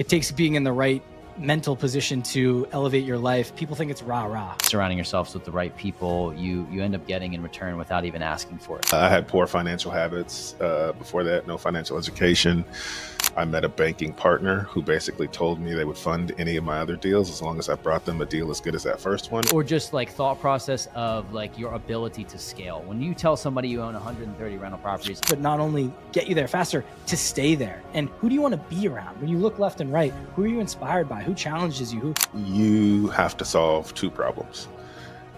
it takes being in the right mental position to elevate your life. People think it's rah-rah. Surrounding yourselves with the right people, you end up getting in return without even asking for it. I had poor financial habits. Before that, no financial education. I met a banking partner who basically told me they would fund any of my other deals as long as I brought them a deal as good as that first one. Or just like thought process of like your ability to scale. When you tell somebody you own 130 rental properties, but not only get you there faster, to stay there. And who do you want to be around? When you look left and right, who are you inspired by? Who challenges you? You have to solve two problems.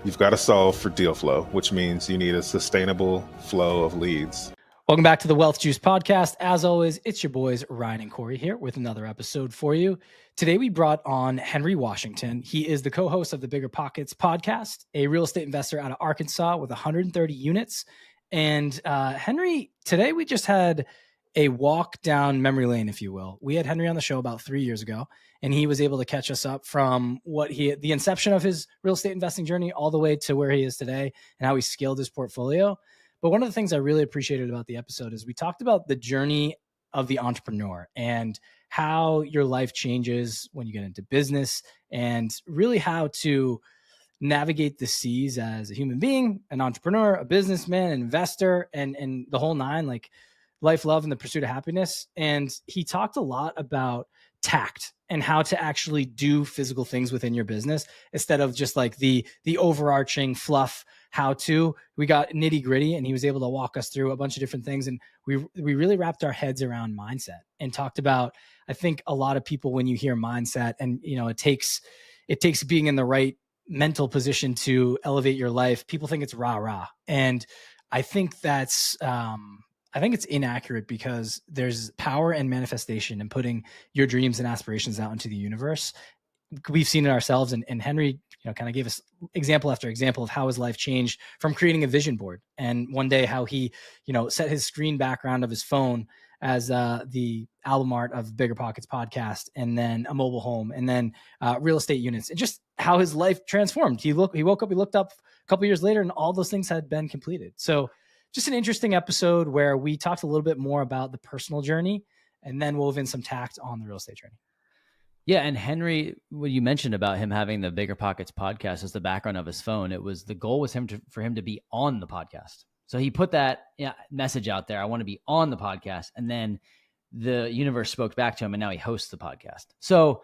You've got to solve for deal flow, which means you need a sustainable flow of leads. Welcome back to the Wealth Juice podcast. As always, it's your boys Ryan and Corey here with another episode for you. Today, we brought on Henry Washington. He is the co-host of the BiggerPockets podcast, a real estate investor out of Arkansas with 130 units. And Henry, today we just had a walk down memory lane, if you will. We had Henry on the show about 3 years ago, and he was able to catch us up from the inception of his real estate investing journey all the way to where he is today and how he scaled his portfolio. But one of the things I really appreciated about the episode is we talked about the journey of the entrepreneur and how your life changes when you get into business and really how to navigate the seas as a human being, an entrepreneur, a businessman, an investor, and the whole nine, like life, love, and the pursuit of happiness. And he talked a lot about tact and how to actually do physical things within your business instead of just like the overarching fluff how to. We got nitty gritty, and he was able to walk us through a bunch of different things. And we really wrapped our heads around mindset and talked about, I think a lot of people, when you hear mindset and, you know, it takes being in the right mental position to elevate your life. People think it's rah-rah. And I think that's, I think it's inaccurate because there's power and manifestation in putting your dreams and aspirations out into the universe. We've seen it ourselves, and Henry, kind of gave us example after example of how his life changed from creating a vision board. And one day how he, set his screen background of his phone as the album art of BiggerPockets podcast, and then a mobile home, and then real estate units, and just how his life transformed. He woke up, he looked up a couple years later, and all those things had been completed. So just an interesting episode where we talked a little bit more about the personal journey and then wove in some tact on the real estate journey. Yeah. And Henry, what you mentioned about him having the BiggerPockets podcast as the background of his phone, the goal was for him to be on the podcast. So he put that message out there. I want to be on the podcast. And then the universe spoke back to him, and now he hosts the podcast. So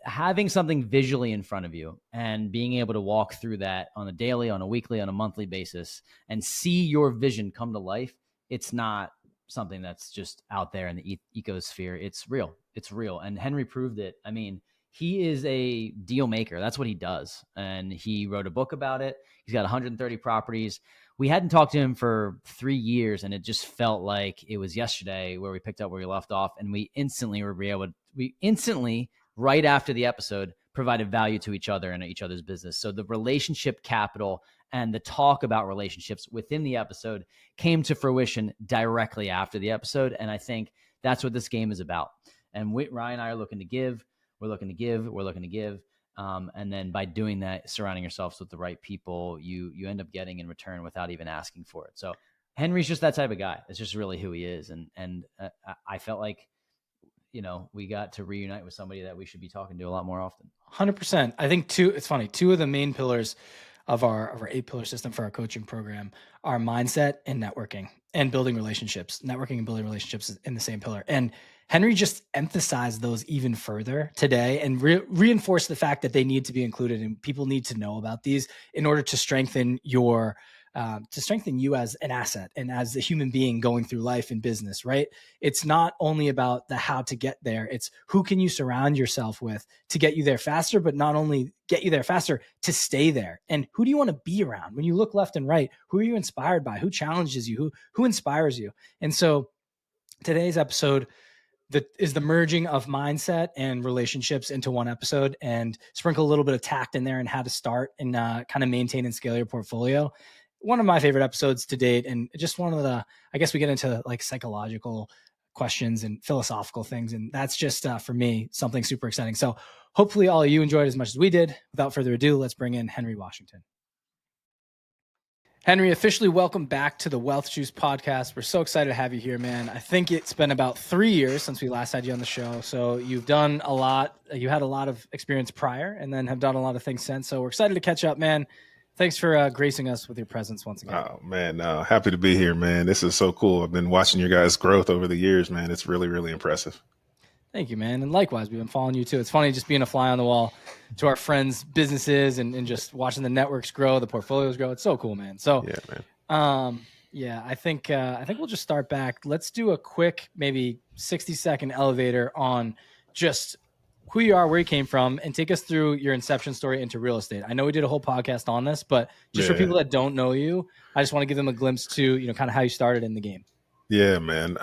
having something visually in front of you and being able to walk through that on a daily, on a weekly, on a monthly basis and see your vision come to life, it's not something that's just out there in the ecosphere. It's real. It's real. And Henry proved it. I mean, he is a deal maker. That's what he does. And he wrote a book about it. He's got 130 properties. We hadn't talked to him for 3 years, and it just felt like it was yesterday where we picked up where we left off. And we instantly, right after the episode, provided value to each other and each other's business. So the relationship capital and the talk about relationships within the episode came to fruition directly after the episode. And I think that's what this game is about. And Ryan and I are looking to give. We're looking to give. And then by doing that, surrounding yourselves with the right people, you end up getting in return without even asking for it. So Henry's just that type of guy. It's just really who he is. And I felt like, we got to reunite with somebody that we should be talking to a lot more often. 100%. I think it's funny. Two of the main pillars of our 8-pillar system for our coaching program are mindset and networking and building relationships. Networking and building relationships is in the same pillar. And Henry just emphasized those even further today and reinforced the fact that they need to be included, and people need to know about these in order to strengthen you as an asset and as a human being going through life and business, right? It's not only about the how to get there. It's who can you surround yourself with to get you there faster, but not only get you there faster, to stay there. And who do you want to be around? When you look left and right, who are you inspired by? Who challenges you? Who inspires you? And so today's episode is the merging of mindset and relationships into one episode, and sprinkle a little bit of tact in there and how to start and kind of maintain and scale your portfolio. One of my favorite episodes to date, and just one of the, I guess we get into like psychological questions and philosophical things. And that's just for me, something super exciting. So hopefully all of you enjoyed as much as we did. Without further ado, let's bring in Henry Washington. Henry, officially welcome back to the WealthJuice podcast. We're so excited to have you here, man. I think it's been about 3 years since we last had you on the show. So you've done a lot. You had a lot of experience prior and then have done a lot of things since. So we're excited to catch up, man. Thanks for gracing us with your presence once again. Oh, man. Happy to be here, man. This is so cool. I've been watching your guys' growth over the years, man. It's really, really impressive. Thank you, man. And likewise, we've been following you too. It's funny just being a fly on the wall to our friends' businesses and just watching the networks grow, the portfolios grow. It's so cool, man. So, yeah, man. I think we'll just start back. Let's do a quick, maybe 60-second elevator on just who you are, where you came from, and take us through your inception story into real estate. I know we did a whole podcast on this, but just for people that don't know you, I just want to give them a glimpse to, kind of how you started in the game. Yeah, man.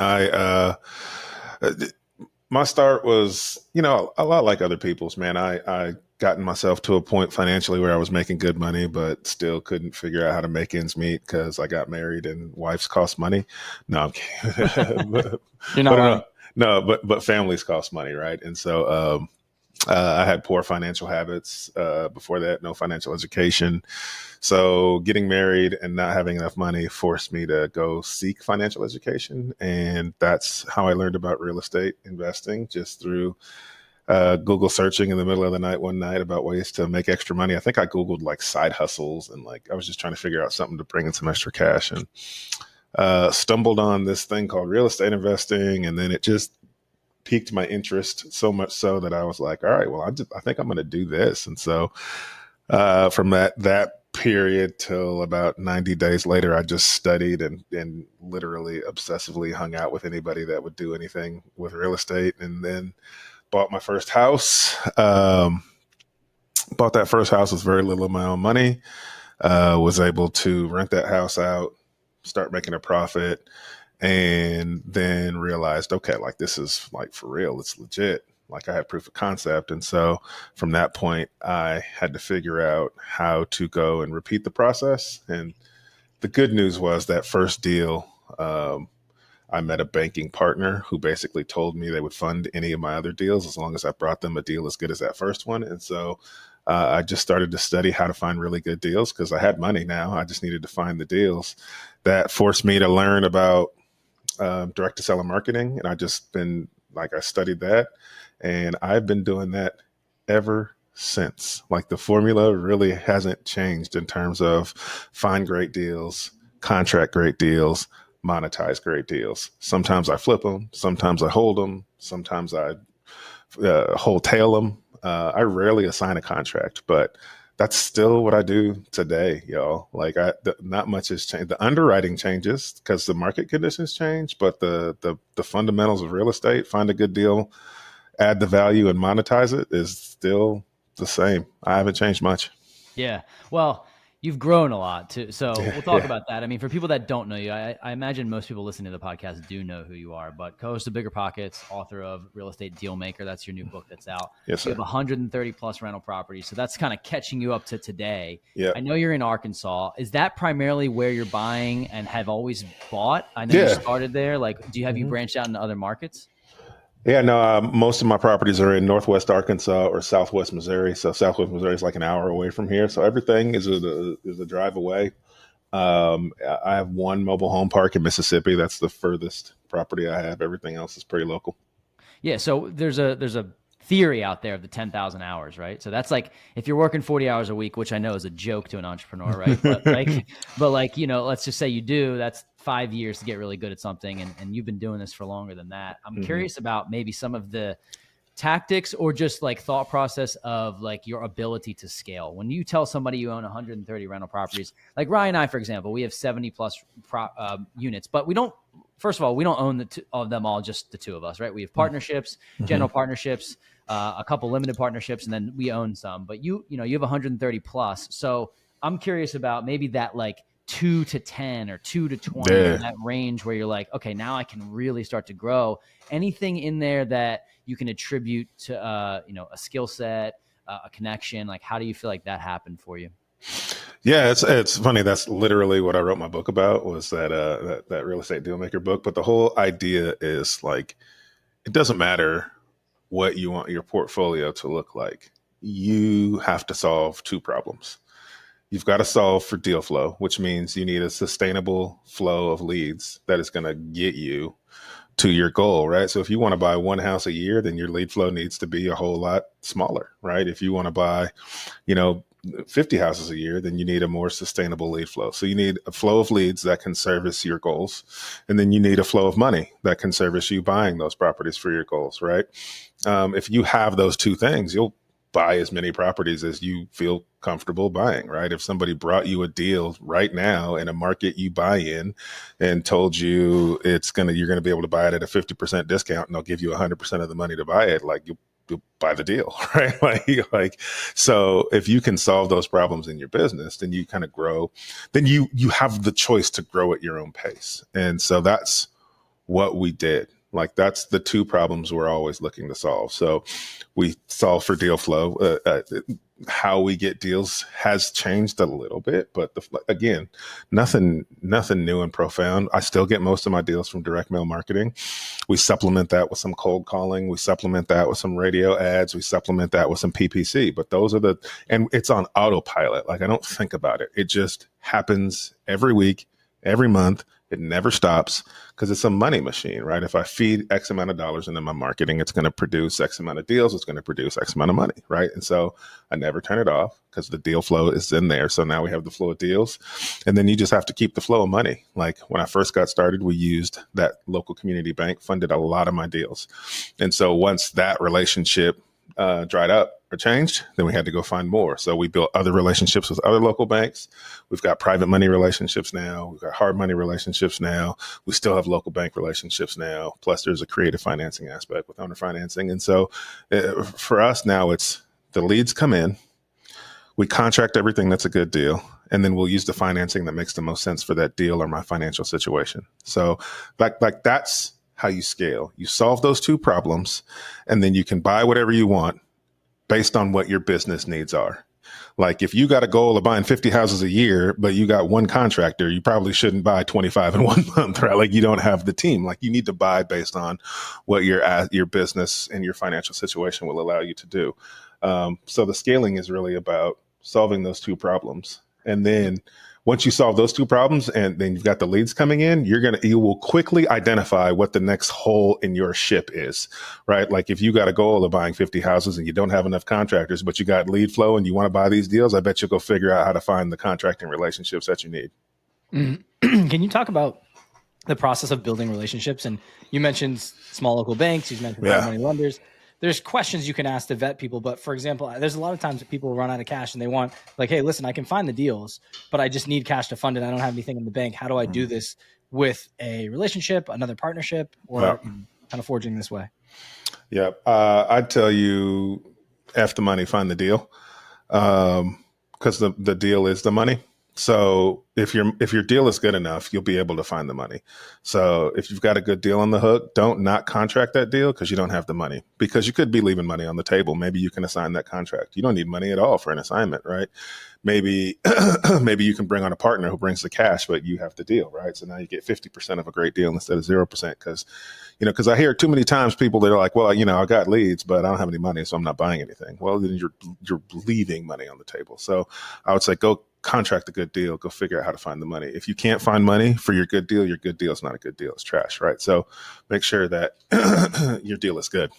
My start was, a lot like other people's, man. I gotten myself to a point financially where I was making good money, but still couldn't figure out how to make ends meet because I got married and wives cost money. No, I'm kidding. You're not lying. But families cost money, right? And so I had poor financial habits. Before that, no financial education. So getting married and not having enough money forced me to go seek financial education. And that's how I learned about real estate investing, just through Google searching in the middle of the night one night about ways to make extra money. I think I Googled like side hustles and I was just trying to figure out something to bring in some extra cash, and stumbled on this thing called real estate investing. And then it just piqued my interest so much so that I was like, all right, well, I think I'm going to do this. And so from that period till about 90 days later, I just studied and literally obsessively hung out with anybody that would do anything with real estate, and then bought my first house. Bought that first house with very little of my own money. Was able to rent that house out, start making a profit, and then realized, okay, this is for real. It's legit. I had proof of concept. And so from that point, I had to figure out how to go and repeat the process. And the good news was that first deal, I met a banking partner who basically told me they would fund any of my other deals as long as I brought them a deal as good as that first one. And so I just started to study how to find really good deals because I had money now. I just needed to find the deals. That forced me to learn about direct to seller marketing. And I just been I studied that, and I've been doing that ever since. The formula really hasn't changed in terms of find great deals, contract great deals, monetize great deals. Sometimes I flip them, sometimes I hold them, sometimes I wholetail them. I rarely assign a contract, but that's still what I do today, y'all. Not much has changed. The underwriting changes because the market conditions change, but the fundamentals of real estate, find a good deal, add the value, and monetize it is still the same. I haven't changed much. Yeah. Well, you've grown a lot too. So we'll talk about that. I mean, for people that don't know you, I imagine most people listening to the podcast do know who you are, but co-host of BiggerPockets, author of Real Estate Dealmaker. That's your new book that's out. Yes, sir. You have 130 plus rental properties. So that's kind of catching you up to today. Yeah. I know you're in Arkansas. Is that primarily where you're buying and have always bought? I know you started there. Do you have you branched out into other markets? Yeah, no, most of my properties are in Northwest Arkansas or Southwest Missouri. So Southwest Missouri is an hour away from here. So everything is a drive away. I have one mobile home park in Mississippi. That's the furthest property I have. Everything else is pretty local. Yeah. So there's a theory out there of the 10,000 hours, right? So that's if you're working 40 hours a week, which I know is a joke to an entrepreneur, right? But let's just say you do, that's 5 years to get really good at something. And you've been doing this for longer than that. I'm curious about maybe some of the tactics or just thought process of your ability to scale. When you tell somebody you own 130 rental properties, like Ryan and I, for example, we have 70 plus units, but we don't own of them all, just the two of us, right? We have partnerships, general partnerships, a couple limited partnerships, and then we own some, but you have 130 plus. So I'm curious about maybe that 2 to 10 or 2 to 20, in that range where you're okay, now I can really start to grow. Anything in there that you can attribute to, a skill set, a connection? How do you feel that happened for you? Yeah, it's funny. That's literally what I wrote my book about, was that Real Estate Dealmaker book. But the whole idea is it doesn't matter what you want your portfolio to look like. You have to solve two problems. you've got to solve for deal flow, which means you need a sustainable flow of leads that is going to get you to your goal, right? So if you want to buy one house a year, then your lead flow needs to be a whole lot smaller, right? If you want to buy, 50 houses a year, then you need a more sustainable lead flow. So you need a flow of leads that can service your goals. And then you need a flow of money that can service you buying those properties for your goals, right? If you have those two things, you'll buy as many properties as you feel comfortable buying, right? If somebody brought you a deal right now in a market you buy in and told you you're going to be able to buy it at a 50% discount and they'll give you 100% of the money to buy it, like you'll buy the deal, right? So if you can solve those problems in your business, then you kind of grow, then you have the choice to grow at your own pace. And so that's what we did. Like that's the two problems we're always looking to solve. So we solve for deal flow. How we get deals has changed a little bit, but again, nothing new and profound. I still get most of my deals from direct mail marketing. We supplement that with some cold calling. We supplement that with some radio ads. We supplement that with some PPC. But and it's on autopilot. Like I don't think about it. It just happens every week, every month. It never stops because it's a money machine, right? If I feed X amount of dollars into my marketing, it's going to produce X amount of deals. It's going to produce X amount of money, right? And so I never turn it off because the deal flow is in there. So now we have the flow of deals. And then you just have to keep the flow of money. Like when I first got started, we used that local community bank, funded a lot of my deals. And so once that relationship dried up or changed, then we had to go find more. So we built other relationships with other local banks. We've got private money relationships now. We've got hard money relationships now. We still have local bank relationships now. Plus there's a creative financing aspect with owner financing. And so for us now, it's the leads come in, we contract everything that's a good deal, and then we'll use the financing that makes the most sense for that deal or my financial situation. So like that's how you scale. You solve those two problems, and then you can buy whatever you want based on what your business needs are. Like if you got a goal of buying 50 houses a year, but you got one contractor, you probably shouldn't buy 25 in 1 month, right? Like you don't have the team. Like you need to buy based on what your business and your financial situation will allow you to do. So the scaling is really about solving those two problems. And then once you solve those two problems and then you've got the leads coming in, you will quickly identify what the next hole in your ship is, right? Like if you got a goal of buying 50 houses and you don't have enough contractors, but you got lead flow and you want to buy these deals, I bet you'll go figure out how to find the contracting relationships that you need. Can you talk about the process of building relationships? And you mentioned small local banks, you mentioned money lenders. There's questions you can ask to vet people. But for example, there's a lot of times that people run out of cash and they want like, hey, listen, I can find the deals, but I just need cash to fund it. I don't have anything in the bank. How do I do this with a relationship, another partnership, or kind of forging this way? Yeah. I'd tell you F the money, find the deal. Because the deal is the money. So if your deal is good enough, you'll be able to find the money. So if you've got a good deal on the hook, don't not contract that deal because you don't have the money, because you could be leaving money on the table. Maybe you can assign that contract. You don't need money at all for an assignment, right? Maybe you can bring on a partner who brings the cash, but you have the deal, right? So now you get 50% of a great deal instead of 0%. Because I hear too many times people that are like, well, I got leads, but I don't have any money, so I'm not buying anything. Well, then you're leaving money on the table. So I would say go contract a good deal, go figure out how to find the money. If you can't find money for your good deal is not a good deal. It's trash, right? So make sure that your deal is good.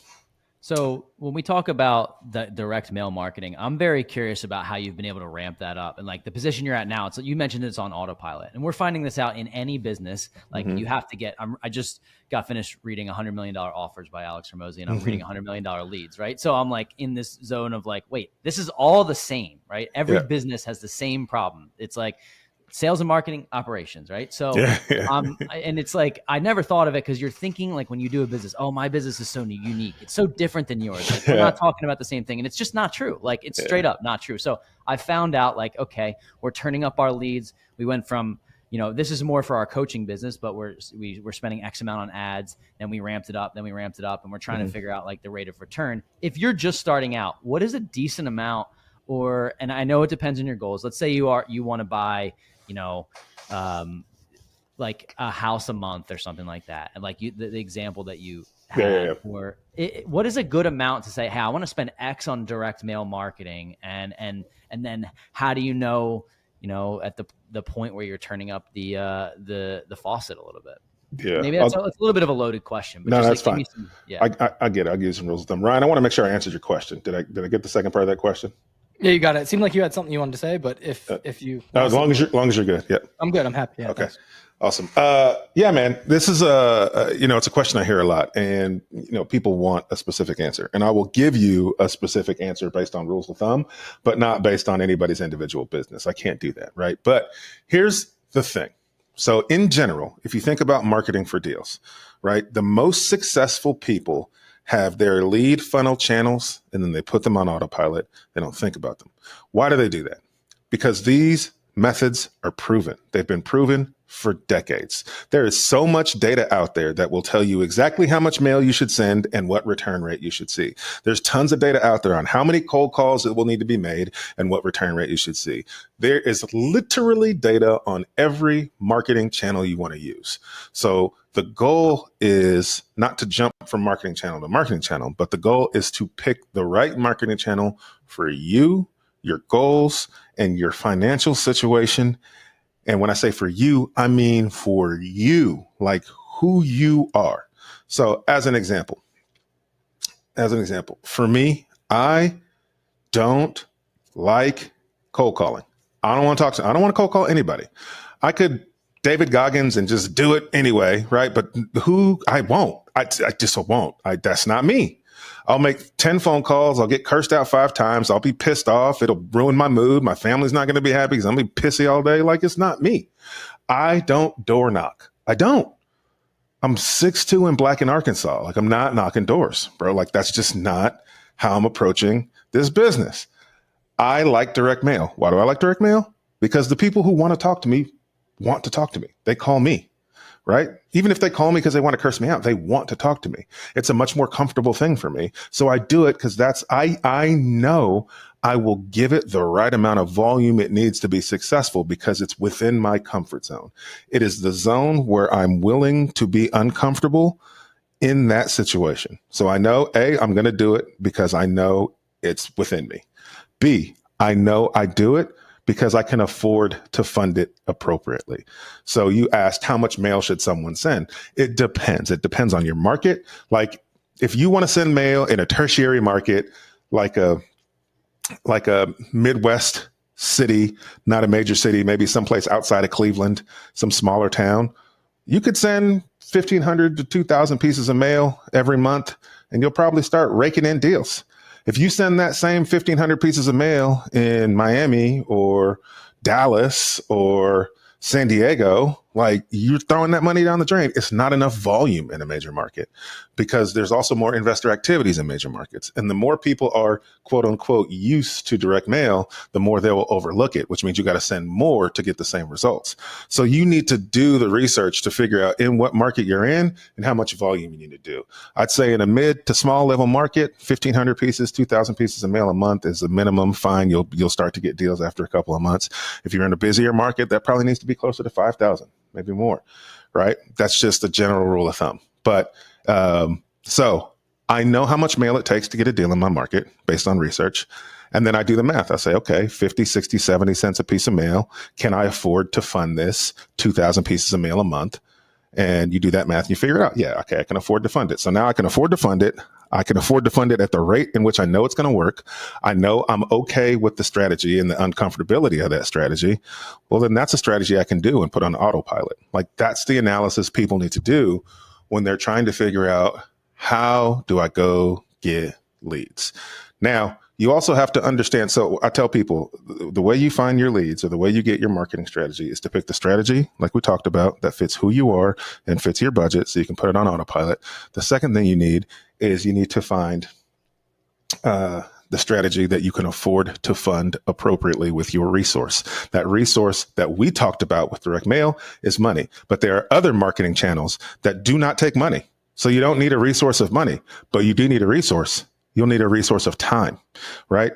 So when we talk about the direct mail marketing, I'm very curious about how you've been able to ramp that up. And like the position you're at now, you mentioned it's on autopilot, and we're finding this out in any business. Like you have to get, I just got finished reading $100 million offers by Alex Hormozy, and I'm reading $100 million leads, right? So I'm like in this zone of like, wait, this is all the same, right? Every business has the same problem. It's like sales and marketing operations, right? So, and it's like, I never thought of it because you're thinking like when you do a business, oh, my business is so unique. It's so different than yours. Like, we're not talking about the same thing. And it's just not true. Like it's straight up not true. So I found out like, okay, we're turning up our leads. We went from, this is more for our coaching business, but we're spending X amount on ads, then we ramped it up, and we're trying to figure out like the rate of return. If you're just starting out, what is a decent amount? And I know it depends on your goals. Let's say you want to buy, like a house a month or something like that. And like the example that you had, what is a good amount to say, hey, I want to spend X on direct mail marketing, and then how do you know at the point where you're turning up the faucet a little bit? Yeah. Maybe it's a little bit of a loaded question, but no, just that's fine. I get it. I'll give you some rules of thumb. Ryan, I want to make sure I answered your question. Did I get the second part of that question? Yeah, you got it. It seemed like you had something you wanted to say, but if you as long as you're good. Yeah. I'm good. I'm happy. Yeah, okay. Thanks. Awesome. Yeah, man, this is it's a question I hear a lot, and people want a specific answer, and I will give you a specific answer based on rules of thumb, but not based on anybody's individual business. I can't do that. Right. But here's the thing. So in general, if you think about marketing for deals, right, the most successful people have their lead funnel channels and then they put them on autopilot. They don't think about them. Why do they do that? Because these methods are proven. They've been proven for decades. There is so much data out there that will tell you exactly how much mail you should send and what return rate you should see. There's tons of data out there on how many cold calls that will need to be made and what return rate you should see. There is literally data on every marketing channel you want to use. So the goal is not to jump from marketing channel to marketing channel, but the goal is to pick the right marketing channel for you, your goals, and your financial situation. And when I say for you, I mean for you, like who you are. So as an example, for me, I don't like cold calling. I don't want to cold call anybody. I could David Goggins and just do it anyway, right? But I won't. I just won't. That's not me. I'll make 10 phone calls. I'll get cursed out 5 times. I'll be pissed off. It'll ruin my mood. My family's not going to be happy because I'm going to be pissy all day. Like, it's not me. I don't door knock. I don't. I'm 6'2" and black in Arkansas. Like, I'm not knocking doors, bro. Like, that's just not how I'm approaching this business. I like direct mail. Why do I like direct mail? Because the people who want to talk to me want to talk to me. They call me. Right? Even if they call me because they want to curse me out, they want to talk to me. It's a much more comfortable thing for me. So I do it because I know I will give it the right amount of volume it needs to be successful because it's within my comfort zone. It is the zone where I'm willing to be uncomfortable in that situation. So I know, A, I'm going to do it because I know it's within me. B, I know I do it because I can afford to fund it appropriately. So you asked, how much mail should someone send? It depends. It depends on your market. Like, if you want to send mail in a tertiary market, like a Midwest city, not a major city, maybe someplace outside of Cleveland, some smaller town, you could send 1,500 to 2,000 pieces of mail every month, and you'll probably start raking in deals. If you send that same 1,500 pieces of mail in Miami or Dallas or San Diego, like, you're throwing that money down the drain. It's not enough volume in a major market because there's also more investor activities in major markets. And the more people are, quote unquote, used to direct mail, the more they will overlook it, which means you got to send more to get the same results. So you need to do the research to figure out in what market you're in and how much volume you need to do. I'd say in a mid to small level market, 1,500 pieces, 2,000 pieces of mail a month is the minimum. Fine. You'll start to get deals after a couple of months. If you're in a busier market, that probably needs to be closer to 5,000. Maybe more, right? That's just a general rule of thumb. But so I know how much mail it takes to get a deal in my market based on research. And then I do the math. I say, okay, 50, 60, 70 cents a piece of mail. Can I afford to fund this 2,000 pieces of mail a month? And you do that math and you figure it out. Yeah, okay, I can afford to fund it. So now I can afford to fund it. I can afford to fund it at the rate in which I know it's going to work. I know I'm okay with the strategy and the uncomfortability of that strategy. Well, then that's a strategy I can do and put on autopilot. Like, that's the analysis people need to do when they're trying to figure out, how do I go get leads? Now, you also have to understand. So I tell people, the way you find your leads or the way you get your marketing strategy is to pick the strategy, like we talked about, that fits who you are and fits your budget so you can put it on autopilot. The second thing you need is you need to find the strategy that you can afford to fund appropriately with your resource. That resource that we talked about with direct mail is money, but there are other marketing channels that do not take money. So you don't need a resource of money, but you do need a resource. You'll need a resource of time, right?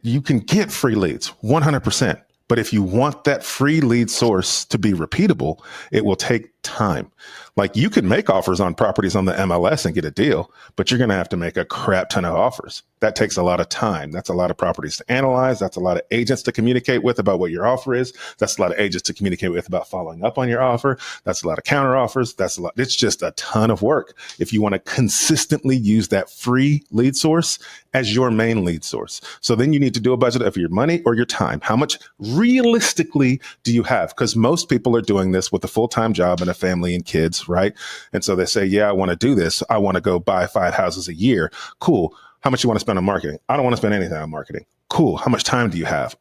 You can get free leads 100%. But if you want that free lead source to be repeatable, it will take time. Like you could make offers on properties on the MLS and get a deal, but you're going to have to make a crap ton of offers. That takes a lot of time. That's a lot of properties to analyze. That's a lot of agents to communicate with about what your offer is. That's a lot of agents to communicate with about following up on your offer. That's a lot of counter offers. It's just a ton of work if you want to consistently use that free lead source as your main lead source. So then you need to do a budget of your money or your time. How much realistically do you have? Because most people are doing this with a full-time job and a family and kids, right? And so they say, yeah, I want to do this. I want to go buy 5 houses a year. Cool. How much you want to spend on marketing? I don't want to spend anything on marketing. Cool. How much time do you have?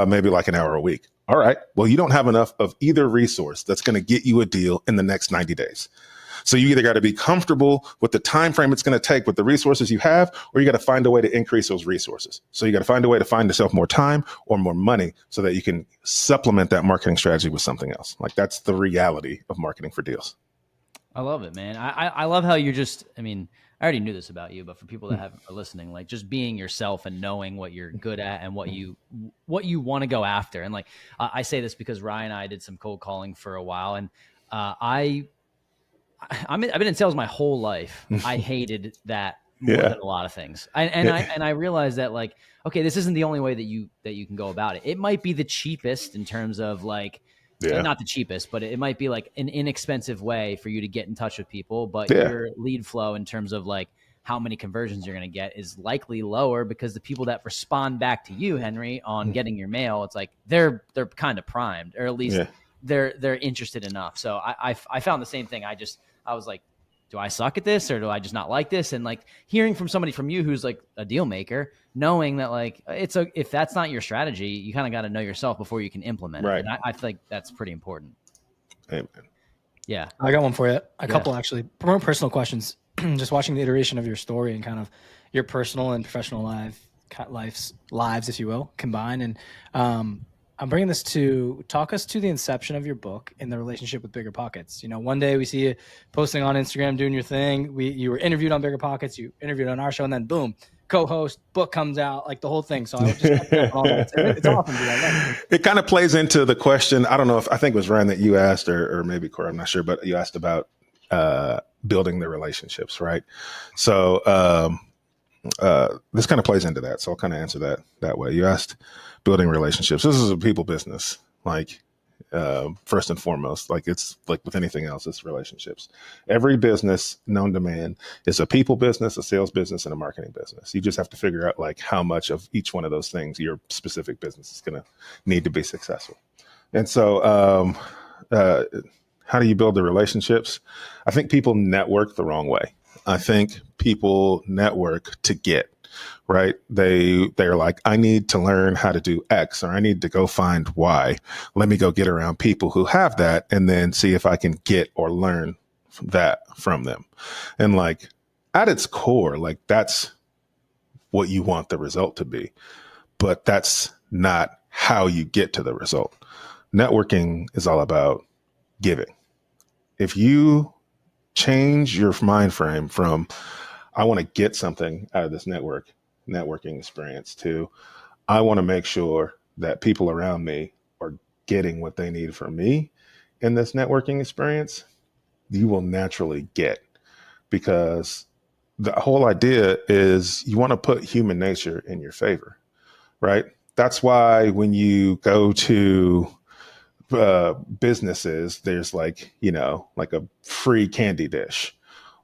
Maybe like an hour a week. All right. Well, you don't have enough of either resource that's going to get you a deal in the next 90 days. So you either got to be comfortable with the time frame it's going to take with the resources you have, or you got to find a way to increase those resources. So you got to find a way to find yourself more time or more money so that you can supplement that marketing strategy with something else. Like that's the reality of marketing for deals. I love it, man. I love how you're just, I mean, I already knew this about you, but for people that are listening, like just being yourself and knowing what you're good at and what you want to go after. And like, I say this because Ryan and I did some cold calling for a while, and I've been in sales my whole life. I hated that more than a lot of things. I realized that like, okay, this isn't the only way that you can go about it. It might be the cheapest in terms of like, not the cheapest, but it might be like an inexpensive way for you to get in touch with people. But your lead flow in terms of like how many conversions you're going to get is likely lower because the people that respond back to you, Henry, on getting your mail, it's like they're kind of primed, or at least they're interested enough. So I found the same thing. I was like, do I suck at this or do I just not like this? And like hearing from somebody from you who's like a deal maker, knowing that like if that's not your strategy, you kind of got to know yourself before you can implement it. And I feel like that's pretty important. Amen. Yeah. I got one for you. A couple actually more personal questions. Just watching the iteration of your story and kind of your personal and professional lives, if you will, combine. And I'm bringing this to talk us to the inception of your book and the relationship with BiggerPockets. You know, one day we see you posting on Instagram, doing your thing. You were interviewed on BiggerPockets, you interviewed on our show, and then boom, co-host, book comes out, like the whole thing. So I would just it's awesome, dude. I love it. It kind of plays into the question. I don't know if I think it was Ryan that you asked, or maybe Corey, I'm not sure, but you asked about building the relationships, right? So this kind of plays into that. So I'll kind of answer that way. You asked building relationships. This is a people business, like first and foremost, like it's like with anything else, it's relationships. Every business known to man is a people business, a sales business, and a marketing business. You just have to figure out like how much of each one of those things your specific business is going to need to be successful. And so how do you build the relationships? I think people network the wrong way. I think people network to get, right? They're like, I need to learn how to do X, or I need to go find Y. Let me go get around people who have that and then see if I can get or learn that from them. And like at its core, like that's what you want the result to be, but that's not how you get to the result. Networking is all about giving. If you change your mind frame from, I want to get something out of this networking experience, to, I want to make sure that people around me are getting what they need from me in this networking experience, you will naturally get, because the whole idea is you want to put human nature in your favor, right? That's why when you go to businesses, there's like, you know, like a free candy dish,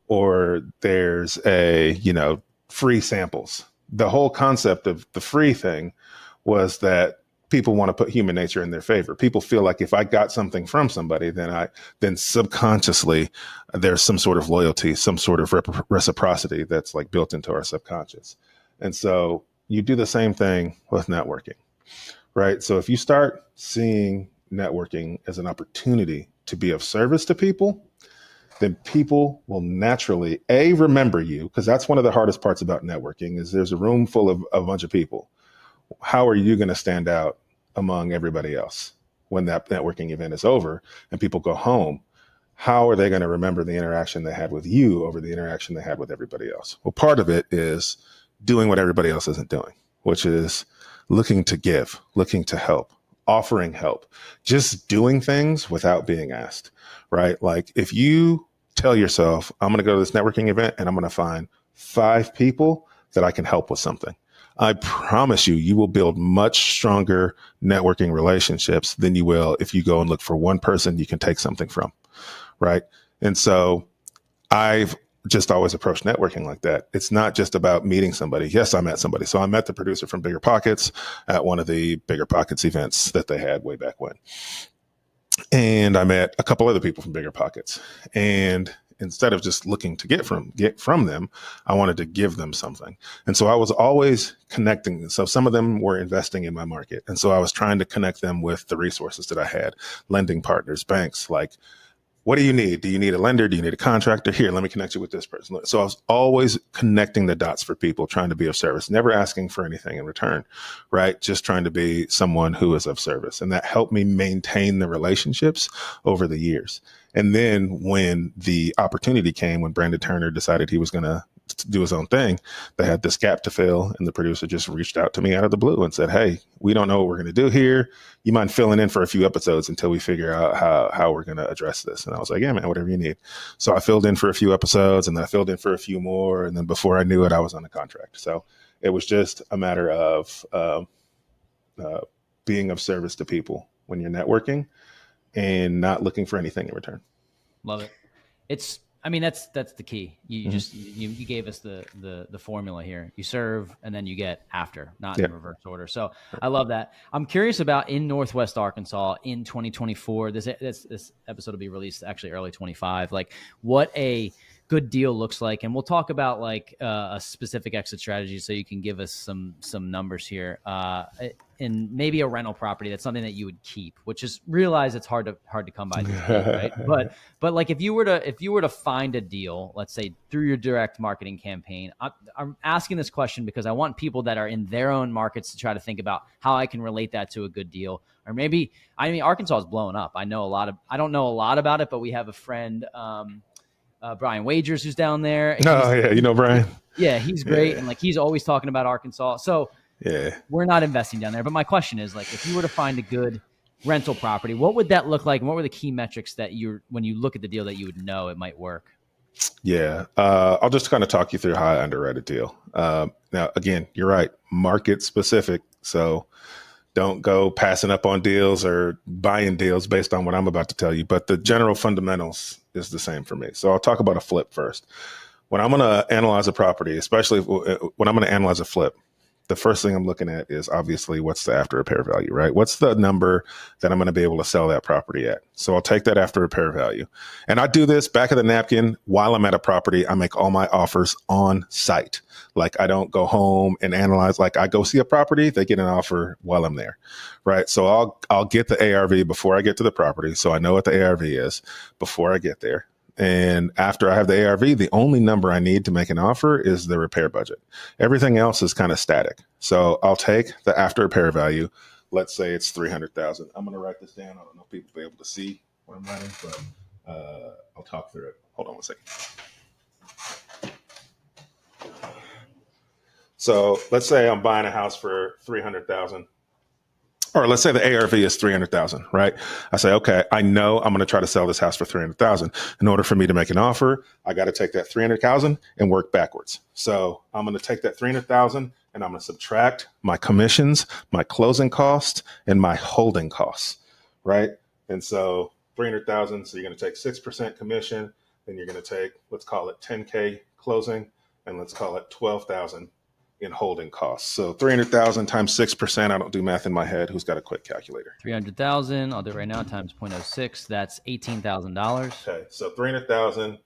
or there's a, you know, free samples. The whole concept of the free thing was that people want to put human nature in their favor. People feel like if I got something from somebody, then subconsciously there's some sort of loyalty, some sort of reciprocity that's like built into our subconscious. And so you do the same thing with networking, right? So if you start seeing networking as an opportunity to be of service to people, then people will naturally remember you, because that's one of the hardest parts about networking is there's a room full of a bunch of people. How are you going to stand out among everybody else when that networking event is over and people go home? How are they going to remember the interaction they had with you over the interaction they had with everybody else? Well, part of it is doing what everybody else isn't doing, which is looking to give, looking to help, offering help, just doing things without being asked, right? Like if you tell yourself, I'm going to go to this networking event and I'm going to find 5 people that I can help with something. I promise you, you will build much stronger networking relationships than you will if you go and look for one person you can take something from, right? And so I've just always approached networking like that. It's not just about meeting somebody. Yes, I met somebody. So I met the producer from BiggerPockets at one of the BiggerPockets events that they had way back when. And I met a couple other people from BiggerPockets. And instead of just looking to get from them, I wanted to give them something. And so I was always connecting. So some of them were investing in my market. And so I was trying to connect them with the resources that I had, lending partners, banks. Like, what do you need? Do you need a lender? Do you need a contractor? Here, let me connect you with this person. So I was always connecting the dots for people, trying to be of service, never asking for anything in return, right? Just trying to be someone who is of service. And that helped me maintain the relationships over the years. And then when the opportunity came, when Brandon Turner decided he was going to do his own thing, they had this gap to fill. And the producer just reached out to me out of the blue and said, hey, we don't know what we're going to do here. You mind filling in for a few episodes until we figure out how we're going to address this? And I was like, yeah, man, whatever you need. So I filled in for a few episodes and then I filled in for a few more. And then before I knew it, I was on a contract. So it was just a matter of being of service to people when you're networking and not looking for anything in return. Love it. That's the key. You just you gave us the formula here. You serve and then you get after, not in reverse order. So I love that. I'm curious about in Northwest Arkansas in 2024. This episode will be released actually early 25. Like what a good deal looks like, and we'll talk about like a specific exit strategy, so you can give us some numbers here. And maybe a rental property that's something that you would keep, which is realize it's hard to come by these days, right? But like if you were to find a deal, let's say through your direct marketing campaign, I'm asking this question because I want people that are in their own markets to try to think about how I can relate that to a good deal. Or maybe, Arkansas is blowing up. I don't know a lot about it, but we have a friend, Brian Wagers, who's down there. Oh yeah, you know Brian. Yeah, he's great, and like he's always talking about Arkansas. So yeah, we're not investing down there. But my question is, like, if you were to find a good rental property, what would that look like, and what were the key metrics that when you look at the deal that you would know it might work? Yeah, I'll just kind of talk you through how I underwrite a deal. Now, again, you're right, market specific. So don't go passing up on deals or buying deals based on what I'm about to tell you. But the general fundamentals is the same for me. So I'll talk about a flip first. When I'm going to analyze a property, especially when I'm going to analyze a flip, the first thing I'm looking at is obviously what's the after repair value, right? What's the number that I'm going to be able to sell that property at? So I'll take that after repair value. And I do this back of the napkin while I'm at a property. I make all my offers on site. Like I don't go home and analyze. Like I go see a property, they get an offer while I'm there, right? So I'll get the ARV before I get to the property. So I know what the ARV is before I get there. And after I have the ARV, the only number I need to make an offer is the repair budget. Everything else is kind of static. So I'll take the after repair value. Let's say it's $300,000. I'm going to write this down. I don't know if people will be able to see what I'm writing, but I'll talk through it. Hold on one second. So let's say I'm buying a house for $300,000. Or let's say the ARV is $300,000, right? I say, okay, I know I'm going to try to sell this house for $300,000. In order for me to make an offer, I got to take that $300,000 and work backwards. So I'm going to take that $300,000 and I'm going to subtract my commissions, my closing costs, and my holding costs, right? And so $300,000, so you're going to take 6% commission, then you're going to take, let's call it $10K closing, and let's call it $12,000 in holding costs. So 300,000 times 6%. I don't do math in my head. Who's got a quick calculator? 300,000. I'll do it right now. Times 0.06. That's $18,000. Okay. So 300,000.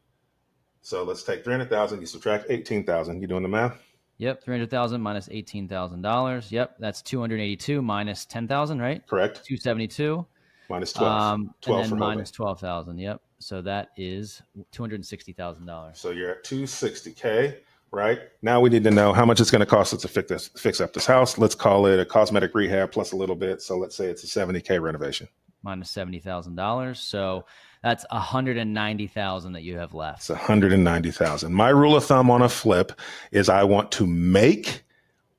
So let's take 300,000. You subtract 18,000. You doing the math? Yep. 300,000 minus $18,000. Yep. That's 282 minus 10,000, right? Correct. 272 minus 12. 12 and then minus 12,000. Yep. So that is $260,000. So you're at 260K. Right now, we need to know how much it's going to cost us to fix up this house. Let's call it a cosmetic rehab plus a little bit. So let's say it's a $70K renovation. Minus $70,000. So that's $190,000 that you have left. It's $190,000. My rule of thumb on a flip is I want to make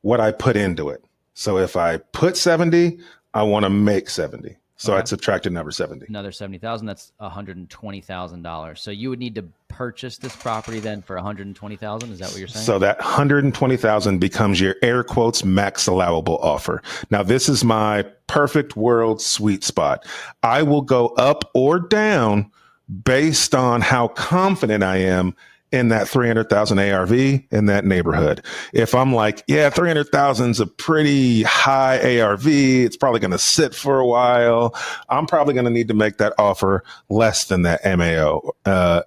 what I put into it. So if I put 70, I want to make 70. So Okay. I'd subtract another 70. Another 70,000. That's $120,000. So you would need to purchase this property then for 120,000. Is that what you're saying? So that 120,000 becomes your air quotes max allowable offer. Now, this is my perfect world sweet spot. I will go up or down based on how confident I am in that 300,000 ARV in that neighborhood. If I'm like, yeah, 300,000 is a pretty high ARV, it's probably going to sit for a while, I'm probably going to need to make that offer less than that MAO.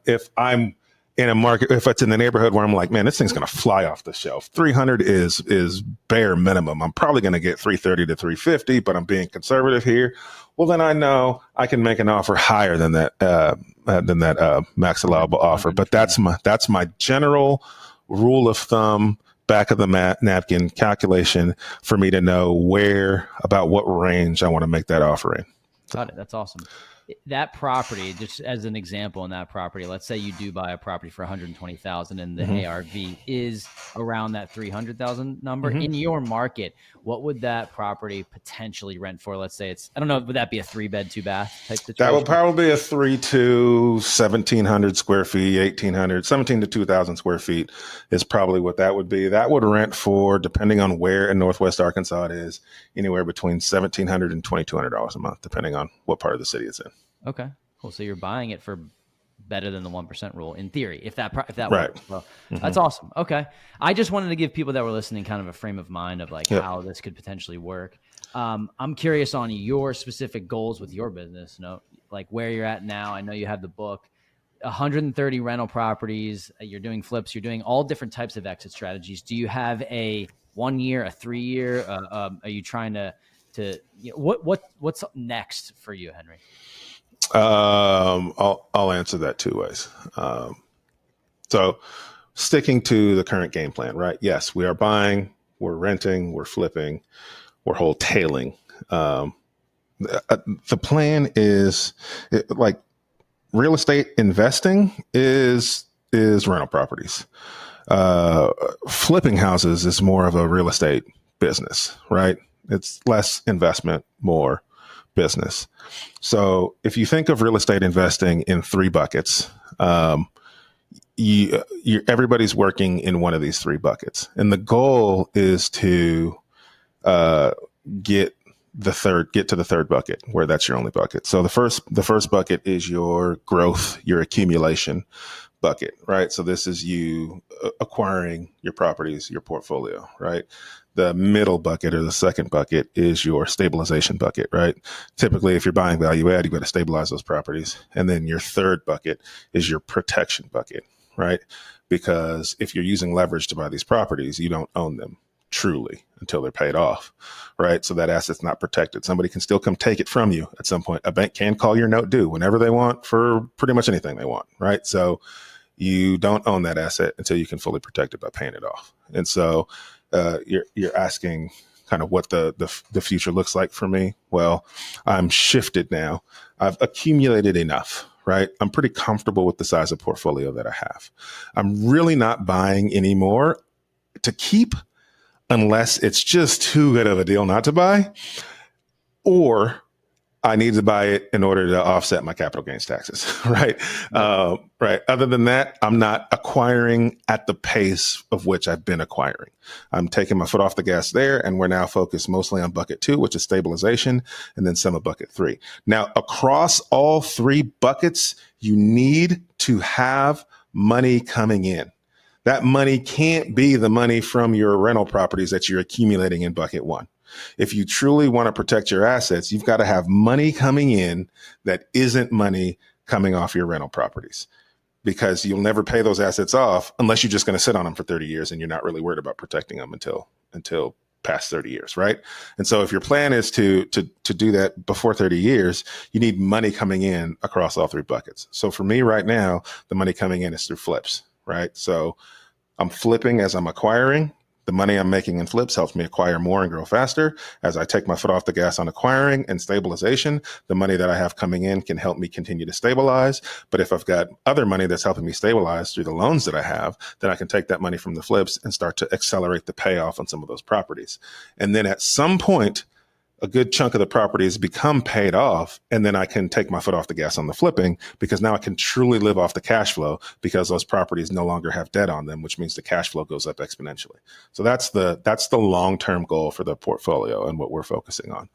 If I'm in a market, if it's in the neighborhood where I'm like, man, this thing's going to fly off the shelf, 300 is bare minimum. I'm probably going to get 330 to 350, but I'm being conservative here. Well, then I know I can make an offer higher than that max allowable offer. But that's my general rule of thumb, back of the napkin calculation for me to know about what range I want to make that offer in. Got it. That's awesome. That property, just as an example, in that property, let's say you do buy a property for 120,000 and the ARV is around that 300,000 number. In your market, what would that property potentially rent for? Let's say I don't know, would that be a 3-bed, 2-bath type situation? That would probably be a 3-2, 1,700 square feet, 1,800, 17 to 2,000 square feet is probably what that would be. That would rent for, depending on where in Northwest Arkansas it is, anywhere between $1,700 and $2,200 a month, depending on what part of the city it's in. Okay, cool. So you're buying it for better than the 1% rule in theory, if that right. works. Well, that's awesome. Okay. I just wanted to give people that were listening kind of a frame of mind of like how this could potentially work. I'm curious on your specific goals with your business, like where you're at now. I know you have the book, 130 rental properties. You're doing flips. You're doing all different types of exit strategies. Do you have a 1 year, a 3 year? Are you trying to what's next for you, Henry? I'll answer that two ways. So sticking to the current game plan, right? Yes, we are buying, we're renting, we're flipping, we're wholetailing. The plan is like real estate investing is rental properties. Flipping houses is more of a real estate business, right? It's less investment, more business. So if you think of real estate investing in 3 buckets, everybody's working in one of these 3 buckets. And the goal is to get to the third bucket, where that's your only bucket. So the first bucket is your growth, your accumulation bucket, right? So this is you acquiring your properties, your portfolio, right? The middle bucket, or the second bucket, is your stabilization bucket, right? Typically, if you're buying value add, you've got to stabilize those properties. And then your third bucket is your protection bucket, right? Because if you're using leverage to buy these properties, you don't own them truly until they're paid off, right? So that asset's not protected. Somebody can still come take it from you at some point. A bank can call your note due whenever they want for pretty much anything they want, right? So you don't own that asset until you can fully protect it by paying it off. And so you're asking kind of what the future looks like for me. Well, I'm shifted now. I've accumulated enough, right? I'm pretty comfortable with the size of portfolio that I have. I'm really not buying anymore to keep unless it's just too good of a deal not to buy, or I need to buy it in order to offset my capital gains taxes, right? Right. Other than that, I'm not acquiring at the pace of which I've been acquiring. I'm taking my foot off the gas there, and we're now focused mostly on bucket 2, which is stabilization, and then some of bucket 3. Now, across all 3 buckets, you need to have money coming in. That money can't be the money from your rental properties that you're accumulating in bucket 1. If you truly want to protect your assets, you've got to have money coming in that isn't money coming off your rental properties, because you'll never pay those assets off unless you're just going to sit on them for 30 years and you're not really worried about protecting them until past 30 years, right? And so if your plan is to do that before 30 years, you need money coming in across all 3 buckets. So for me right now, the money coming in is through flips, right? So I'm flipping as I'm acquiring. The money I'm making in flips helps me acquire more and grow faster. As I take my foot off the gas on acquiring and stabilization, the money that I have coming in can help me continue to stabilize. But if I've got other money that's helping me stabilize through the loans that I have, then I can take that money from the flips and start to accelerate the payoff on some of those properties. And then at some point, a good chunk of the properties become paid off, and then I can take my foot off the gas on the flipping, because now I can truly live off the cash flow, because those properties no longer have debt on them, which means the cash flow goes up exponentially. So that's the long-term goal for the portfolio and what we're focusing on.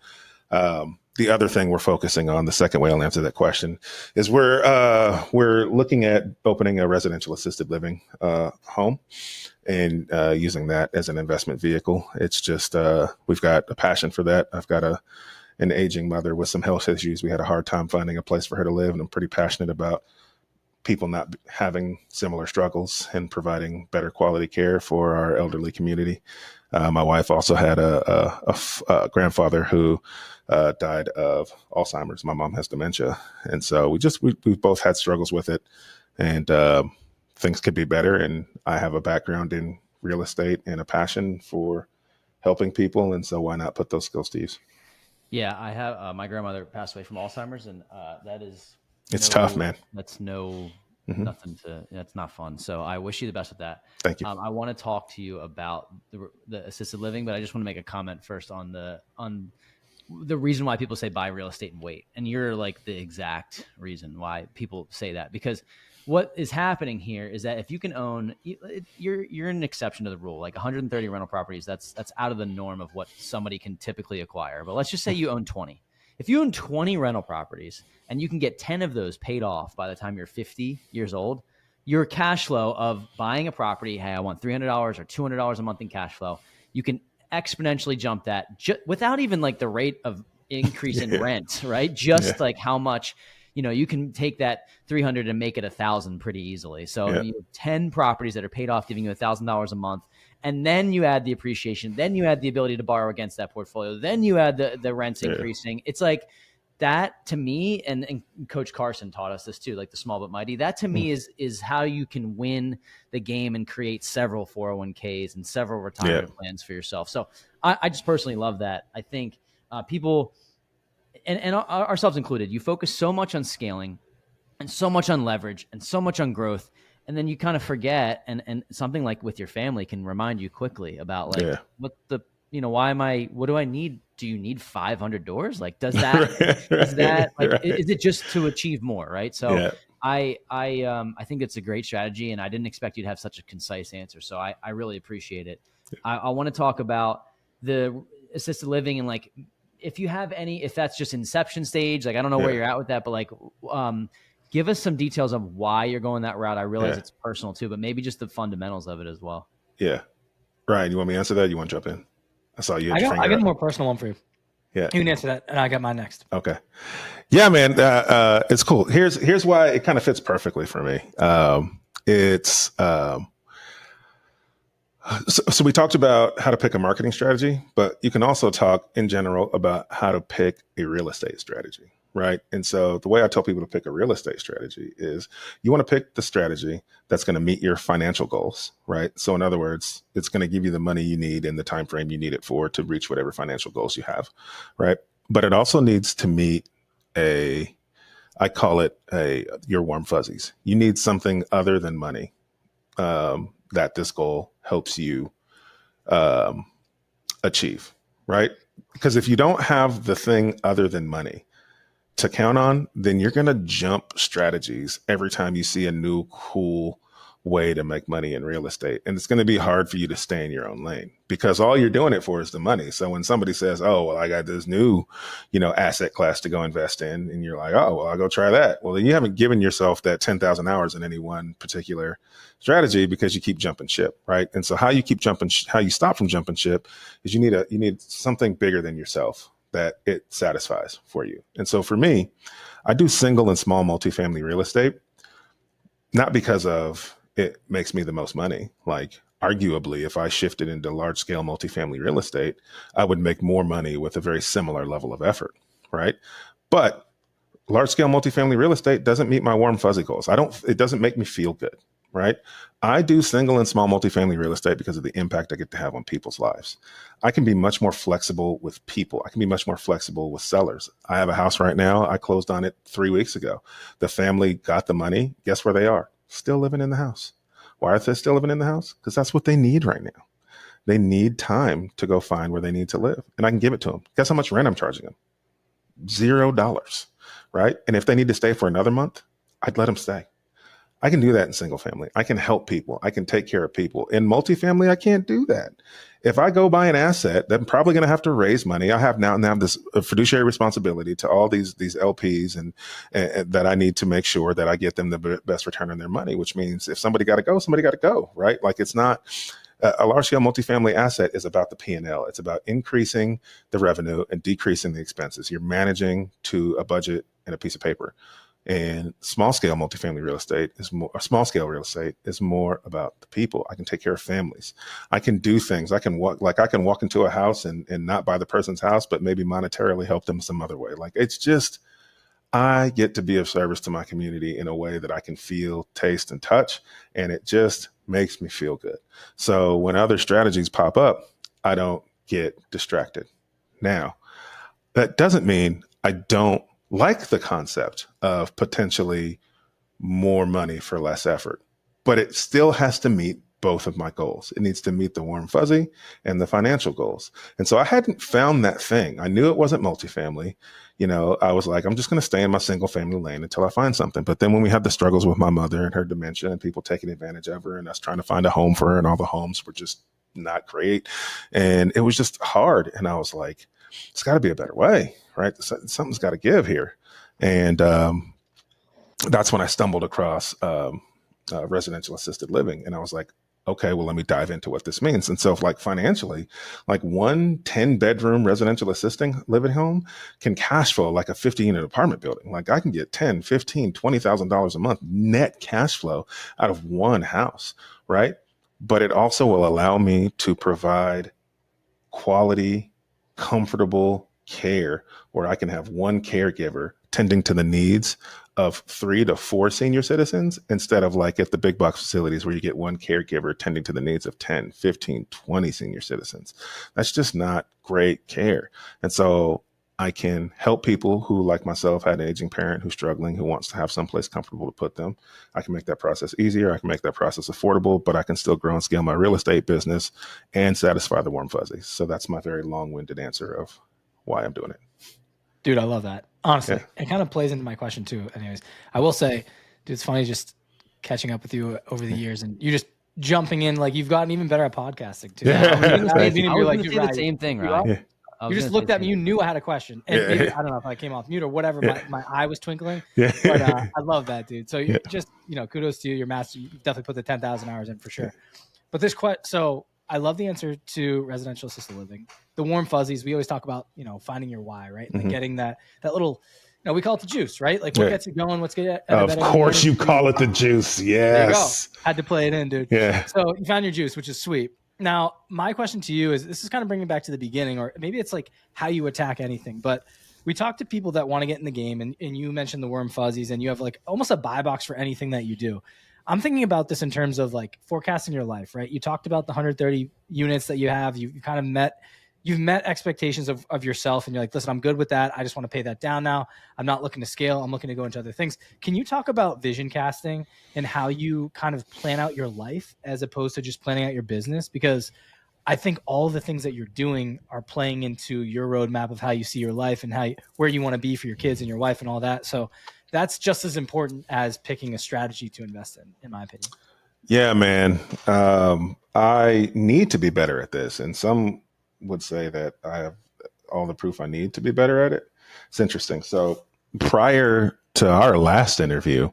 The other thing we're focusing on, the second way I'll answer that question, is we're looking at opening a residential assisted living home, and using that as an investment vehicle. It's just we've got a passion for that. I've got an aging mother with some health issues. We had a hard time finding a place for her to live, and I'm pretty passionate about people not having similar struggles and providing better quality care for our elderly community. My wife also had a grandfather who died of Alzheimer's. My mom has dementia. And so we've both had struggles with it, and things could be better. And I have a background in real estate and a passion for helping people. And so why not put those skills to use? Yeah, I have, my grandmother passed away from Alzheimer's, and that is, it's tough, man. That's that's not fun. So I wish you the best with that. Thank you. I want to talk to you about the assisted living, but I just want to make a comment first on the reason why people say buy real estate and wait. And you're like the exact reason why people say that, because what is happening here is that if you can own, you're an exception to the rule, like 130 rental properties. That's out of the norm of what somebody can typically acquire. But let's just say you own 20. If you own 20 rental properties and you can get 10 of those paid off by the time you're 50 years old, your cash flow of buying a property, hey, I want $300 or $200 a month in cash flow, you can exponentially jump that without even like the rate of increase in rent, right? Just like how much, you can take that 300 and make it 1,000 pretty easily. So you have 10 properties that are paid off, giving you $1,000 a month. And then you add the appreciation, then you add the ability to borrow against that portfolio, then you add the rents increasing. It's like that to me, and Coach Carson taught us this too, like the small but mighty. That to me is how you can win the game and create several 401ks and several retirement plans for yourself. So I just personally love that. I think people, and ourselves included, you focus so much on scaling and so much on leverage and so much on growth. And then you kind of forget, and something like with your family can remind you quickly about like what do I need? Do you need 500 doors? Like, does that, is it just to achieve more? Right. So I think it's a great strategy, and I didn't expect you to have such a concise answer. So I really appreciate it. I want to talk about the assisted living, and like, if that's just inception stage, like, I don't know where you're at with that, but like, give us some details of why you're going that route. I realize it's personal too, but maybe just the fundamentals of it as well. Yeah. Ryan, you want me to answer that? You want to jump in? I saw you. I got a more personal one for you. Yeah. You can answer that, and I got mine next. Okay. Yeah, man. It's cool. Here's why it kind of fits perfectly for me. So we talked about how to pick a marketing strategy, but you can also talk in general about how to pick a real estate strategy, right? And so the way I tell people to pick a real estate strategy is you want to pick the strategy that's going to meet your financial goals, right? So in other words, it's going to give you the money you need in the time frame you need it for to reach whatever financial goals you have, right? But it also needs to meet I call it your warm fuzzies. You need something other than money that this goal helps you achieve, right? Because if you don't have the thing other than money to count on, then you're going to jump strategies every time you see a new cool way to make money in real estate. And it's going to be hard for you to stay in your own lane, because all you're doing it for is the money. So when somebody says, oh, well, I got this new, asset class to go invest in, and you're like, oh, well, I'll go try that. Well, then you haven't given yourself that 10,000 hours in any one particular strategy, because you keep jumping ship, right? And so how you stop from jumping ship is you need something bigger than yourself that it satisfies for you. And so for me, I do single and small multifamily real estate, not because of it makes me the most money. Like, arguably, if I shifted into large scale multifamily real estate, I would make more money with a very similar level of effort, right? But large scale multifamily real estate doesn't meet my warm fuzzy goals. It doesn't make me feel good, right? I do single and small multifamily real estate because of the impact I get to have on people's lives. I can be much more flexible with people. I can be much more flexible with sellers. I have a house right now. I closed on it 3 weeks ago. The family got the money. Guess where they are? Still living in the house. Why are they still living in the house? Because that's what they need right now. They need time to go find where they need to live, and I can give it to them. Guess how much rent I'm charging them? $0, right? And if they need to stay for another month, I'd let them stay. I can do that in single family. I can help people. I can take care of people. In multifamily, I can't do that. If I go buy an asset, then I'm probably going to have to raise money. I have now this fiduciary responsibility to all these LPs and that I need to make sure that I get them the best return on their money, which means if somebody got to go, somebody got to go, right? Like it's not a large scale multifamily asset is about the P&L. It's about increasing the revenue and decreasing the expenses. You're managing to a budget and a piece of paper. And small scale multifamily real estate is more, or small scale real estate is more about the people. I can take care of families. I can do things. I can walk into a house and not buy the person's house, but maybe monetarily help them some other way. Like it's just, I get to be of service to my community in a way that I can feel, taste, and touch. And it just makes me feel good. So when other strategies pop up, I don't get distracted. Now, that doesn't mean I don't like the concept of potentially more money for less effort, but it still has to meet both of my goals. It needs to meet the warm fuzzy and the financial goals. And so I hadn't found that thing. I knew it wasn't multifamily. I was like, I'm just going to stay in my single family lane until I find something. But then when we had the struggles with my mother and her dementia and people taking advantage of her and us trying to find a home for her, and all the homes were just not great. And it was just hard. And I was like, it's got to be a better way, right? Something's got to give here. And that's when I stumbled across residential assisted living. And I was like, okay, well, let me dive into what this means. And so financially, like one 10-bedroom residential assisting living home can cash flow like a 50-unit apartment building. Like I can get $10,000, $15,000, $20,000 a month net cash flow out of one house, right? But it also will allow me to provide quality, comfortable care where I can have one caregiver tending to the needs of 3 to 4 senior citizens instead of like at the big box facilities where you get one caregiver tending to the needs of 10, 15, 20 senior citizens. That's just not great care. And so I can help people who, like myself, had an aging parent who's struggling, who wants to have someplace comfortable to put them. I can make that process easier. I can make that process affordable, but I can still grow and scale my real estate business and satisfy the warm fuzzies. So that's my very long-winded answer of why I'm doing it. Dude, I love that. Honestly, It kind of plays into my question too. Anyways, I will say, dude, it's funny just catching up with you over the years and you just jumping in, like you've gotten even better at podcasting too. I was going to say the same thing, right? Yeah. You just looked at me. You knew I had a question. And maybe, I don't know if I came off mute or whatever. My eye was twinkling. Yeah. But I love that, dude. So you just, kudos to you. Your master, you definitely put the 10,000 hours in for sure. But so I love the answer to residential assisted living. The warm fuzzies, we always talk about, finding your why, right? Like getting that little, we call it the juice, right? Like what gets you going, what's good. Of course you call it the juice. Yes. There you go. Had to play it in, dude. Yeah. So you found your juice, which is sweet. Now, my question to you is, this is kind of bringing back to the beginning, or maybe it's like how you attack anything, but we talk to people that want to get in the game and you mentioned the warm fuzzies and you have like almost a buy box for anything that you do. I'm thinking about this in terms of like forecasting your life, right? You talked about the 130 units that you have. You've met expectations of yourself and you're like, listen, I'm good with that. I just want to pay that down now. I'm not looking to scale. I'm looking to go into other things. Can you talk about vision casting and how you kind of plan out your life as opposed to just planning out your business? Because I think all the things that you're doing are playing into your roadmap of how you see your life and where you want to be for your kids and your wife and all that. So that's just as important as picking a strategy to invest in my opinion. Yeah, man. I need to be better at this. And some would say that I have all the proof I need to be better at it. It's interesting. So prior to our last interview,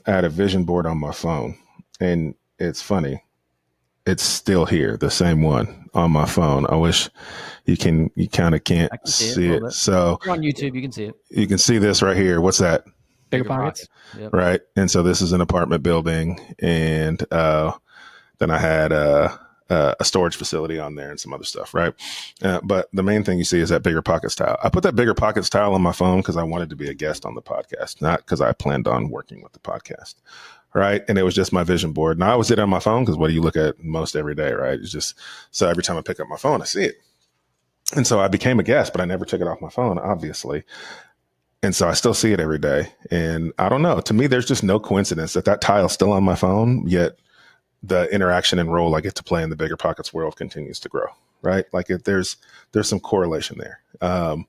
I had a vision board on my phone, and it's funny. It's still here, the same one on my phone. I wish you kind of can't see it. So you're on YouTube, you can see it. You can see this right here. What's that? BiggerPockets. Yep. Right. And so this is an apartment building. And then I had a storage facility on there and some other stuff. Right. But the main thing you see is that BiggerPockets tile. I put that BiggerPockets tile on my phone because I wanted to be a guest on the podcast, not because I planned on working with the podcast. Right. And it was just my vision board. And I always did it on my phone because what do you look at most every day? Right. It's just so every time I pick up my phone, I see it. And so I became a guest, but I never took it off my phone, obviously. And so I still see it every day. And I don't know. To me, there's just no coincidence that tile's still on my phone, yet the interaction and role I get to play in the BiggerPockets world continues to grow, right? Like there's some correlation there.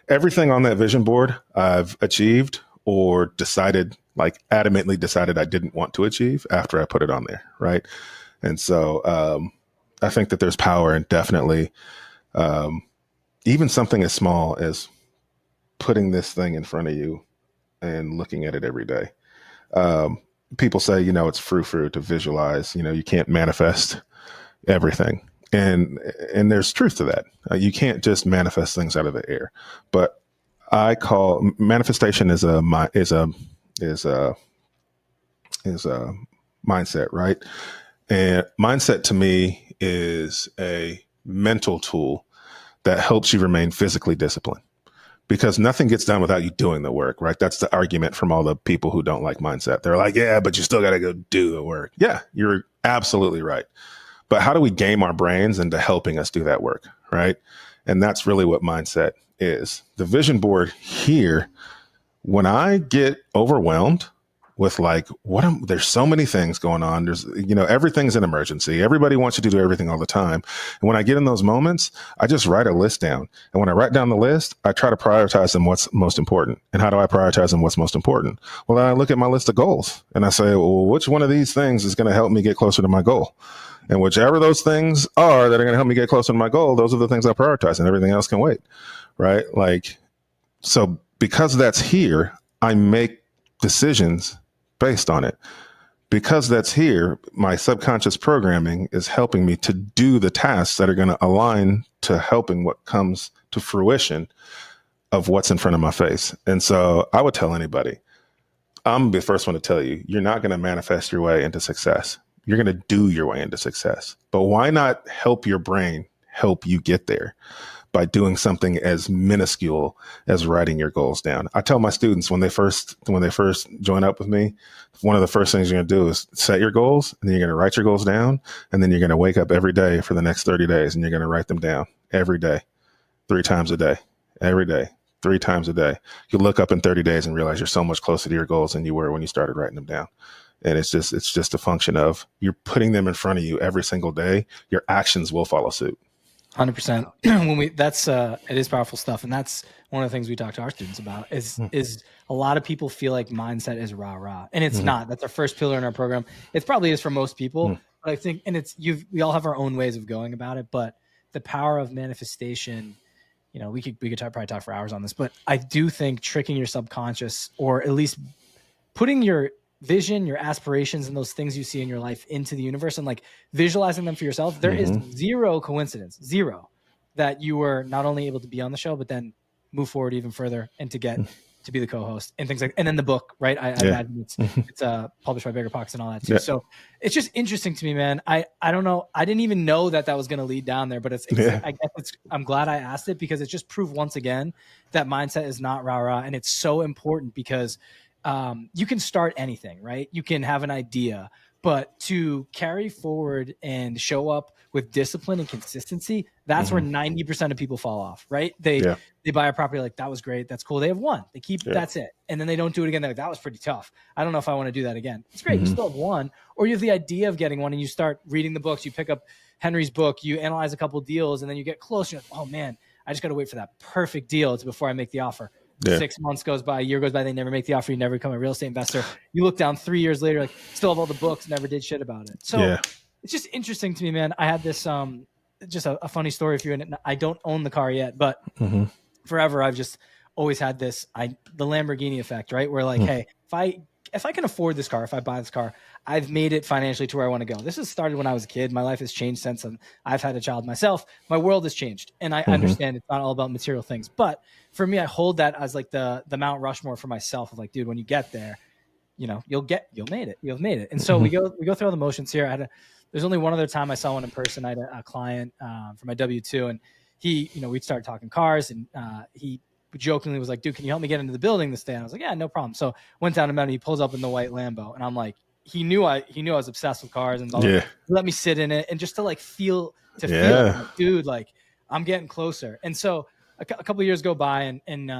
Everything on that vision board I've achieved or decided, like adamantly decided I didn't want to achieve after I put it on there, right? And so I think that there's power in definitely even something as small as putting this thing in front of you and looking at it every day. People say, it's frou-frou to visualize, you can't manifest everything. And there's truth to that. You can't just manifest things out of the air, but I call manifestation is a mindset, right? And mindset to me is a mental tool that helps you remain physically disciplined, because nothing gets done without you doing the work, right? That's the argument from all the people who don't like mindset. They're like, yeah, but you still got to go do the work. Yeah, you're absolutely right. But how do we game our brains into helping us do that work, right? And that's really what mindset is. The vision board here, when I get overwhelmed with like, there's so many things going on. There's, everything's an emergency. Everybody wants you to do everything all the time. And when I get in those moments, I just write a list down. And when I write down the list, I try to prioritize them what's most important. And how do I prioritize them what's most important? Well, then I look at my list of goals and I say, well, which one of these things is going to help me get closer to my goal? And whichever those things are that are going to help me get closer to my goal, those are the things I prioritize, and everything else can wait, right? Like, so because that's here, I make decisions based on it. Because that's here, my subconscious programming is helping me to do the tasks that are going to align to helping what comes to fruition of what's in front of my face. And so I would tell anybody, I'm the first one to tell you, you're not going to manifest your way into success. You're going to do your way into success. But why not help your brain help you get there by doing something as minuscule as writing your goals down? I tell my students when they first join up with me, one of the first things you're going to do is set your goals, and then you're going to write your goals down, and then you're going to wake up every day for the next 30 days, and you're going to write them down every day, 3 times a day, every day, 3 times a day. You look up in 30 days and realize you're so much closer to your goals than you were when you started writing them down. And it's just a function of you're putting them in front of you every single day. Your actions will follow suit. 100%. It is powerful stuff. And that's one of the things we talk to our students about is a lot of people feel like mindset is rah. And it's not. That's our first pillar in our program. It probably is for most people, but I think, and we all have our own ways of going about it, but the power of manifestation, we could probably talk for hours on this, but I do think tricking your subconscious, or at least putting your vision, your aspirations, and those things you see in your life into the universe and like visualizing them for yourself, there is zero coincidence, that you were not only able to be on the show, but then move forward even further and to get to be the co-host and things like, and then the book, right? I imagine it's published by BiggerPockets and all that too. Yeah. So it's just interesting to me, man. I don't know. I didn't even know that was going to lead down there, but I guess I'm glad I asked it, because it just proved once again that mindset is not rah. And it's so important because you can start anything, right? You can have an idea, but to carry forward and show up with discipline and consistency, that's where 90% of people fall off, right? They buy a property like, that was great, that's cool. They have one, they keep, that's it. And then they don't do it again. They're like, that was pretty tough. I don't know if I want to do that again. It's great. You still have one, or you have the idea of getting one and you start reading the books. You pick up Henry's book, you analyze a couple deals, and then you get close. You're like, oh man, I just got to wait for that perfect deal before I make the offer. 6 months goes by, a year goes by, they never make the offer. You never become a real estate investor. You look down 3 years later, like still have all the books, never did shit about it. So it's just interesting to me, man. I had this, just a funny story for you. And I don't own the car yet, but forever, I've just always had this, the Lamborghini effect, right? Where like, hey, if I can afford this car, if I buy this car, I've made it financially to where I want to go. This has started when I was a kid. My life has changed since I've had a child myself. My world has changed. And I understand it's not all about material things. But for me, I hold that as like the Mount Rushmore for myself of like, dude, when you get there, you'll made it. You've made it. And so we go through all the motions here. There's only one other time I saw one in person. I had a client for my W-2, and he, we'd start talking cars, and he jokingly was like, dude, can you help me get into the building this day? And I was like, yeah, no problem. So went down to him, and he pulls up in the white Lambo, and I'm like, he knew I was obsessed with cars, and let me sit in it, and just to like feel, like, dude, like I'm getting closer. And so a couple of years go by, and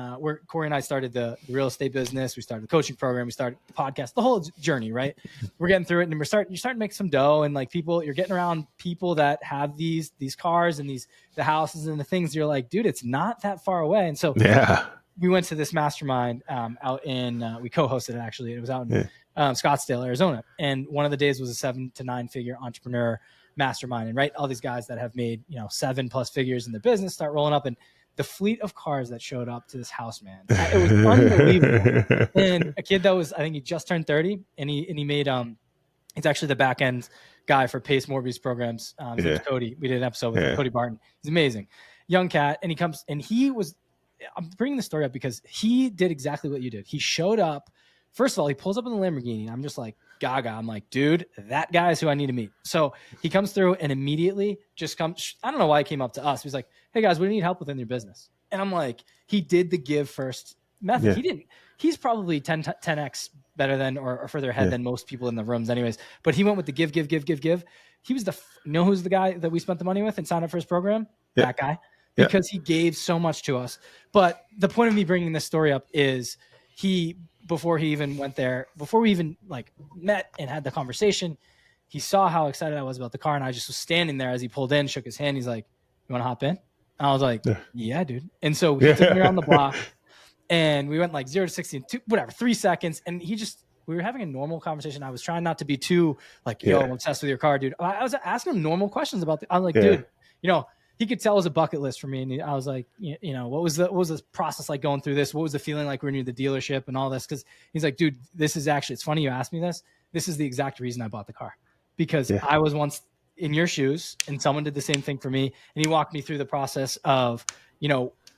Corey and I started the real estate business. We started the coaching program. We started the podcast, the whole journey, right? We're getting through it, and you're starting to make some dough, and like you're getting around people that have these cars and the houses and the things. You're like, dude, it's not that far away. And so we went to this mastermind out in, we co-hosted it actually. It was out in Scottsdale, Arizona. And one of the days was a 7 to 9 figure entrepreneur mastermind. And right, all these guys that have made, 7+ figures in their business start rolling up, and the fleet of cars that showed up to this house, man, it was unbelievable. And a kid that was, I think he just turned 30, and he made, he's actually the back end guy for Pace Morby's programs. Cody. We did an episode with Cody Barton. He's amazing. Young cat. And he comes, and I'm bringing the story up because he did exactly what you did. He showed up. First of all, he pulls up in the Lamborghini, and I'm just like, gaga. I'm like, dude, that guy is who I need to meet. So he comes through and immediately just comes. I don't know why he came up to us. He's like, hey guys, what do you need help with in your business? And I'm like, he did the give first method. He didn't. He's probably 10x better than or further ahead than most people in the rooms anyways. But he went with the give. He was who's the guy that we spent the money with and signed up for his program? That guy. Because he gave so much to us. But the point of me bringing this story up is before he even went there, before we even like met and had the conversation, he saw how excited I was about the car. And I just was standing there as he pulled in, shook his hand. He's like, you want to hop in? And I was like, yeah, dude. And so he took me around the block, and we went like 0 to 60 in 3 seconds. And we were having a normal conversation. I was trying not to be too like, I'm obsessed with your car, dude. I was asking him normal questions about I was like, dude, he could tell it was a bucket list for me. And I was like, what was the process like going through this? What was the feeling like when you're at the dealership and all this? Cause he's like, dude, this is actually, it's funny you asked me this. This is the exact reason I bought the car, because I was once in your shoes and someone did the same thing for me. And he walked me through the process of,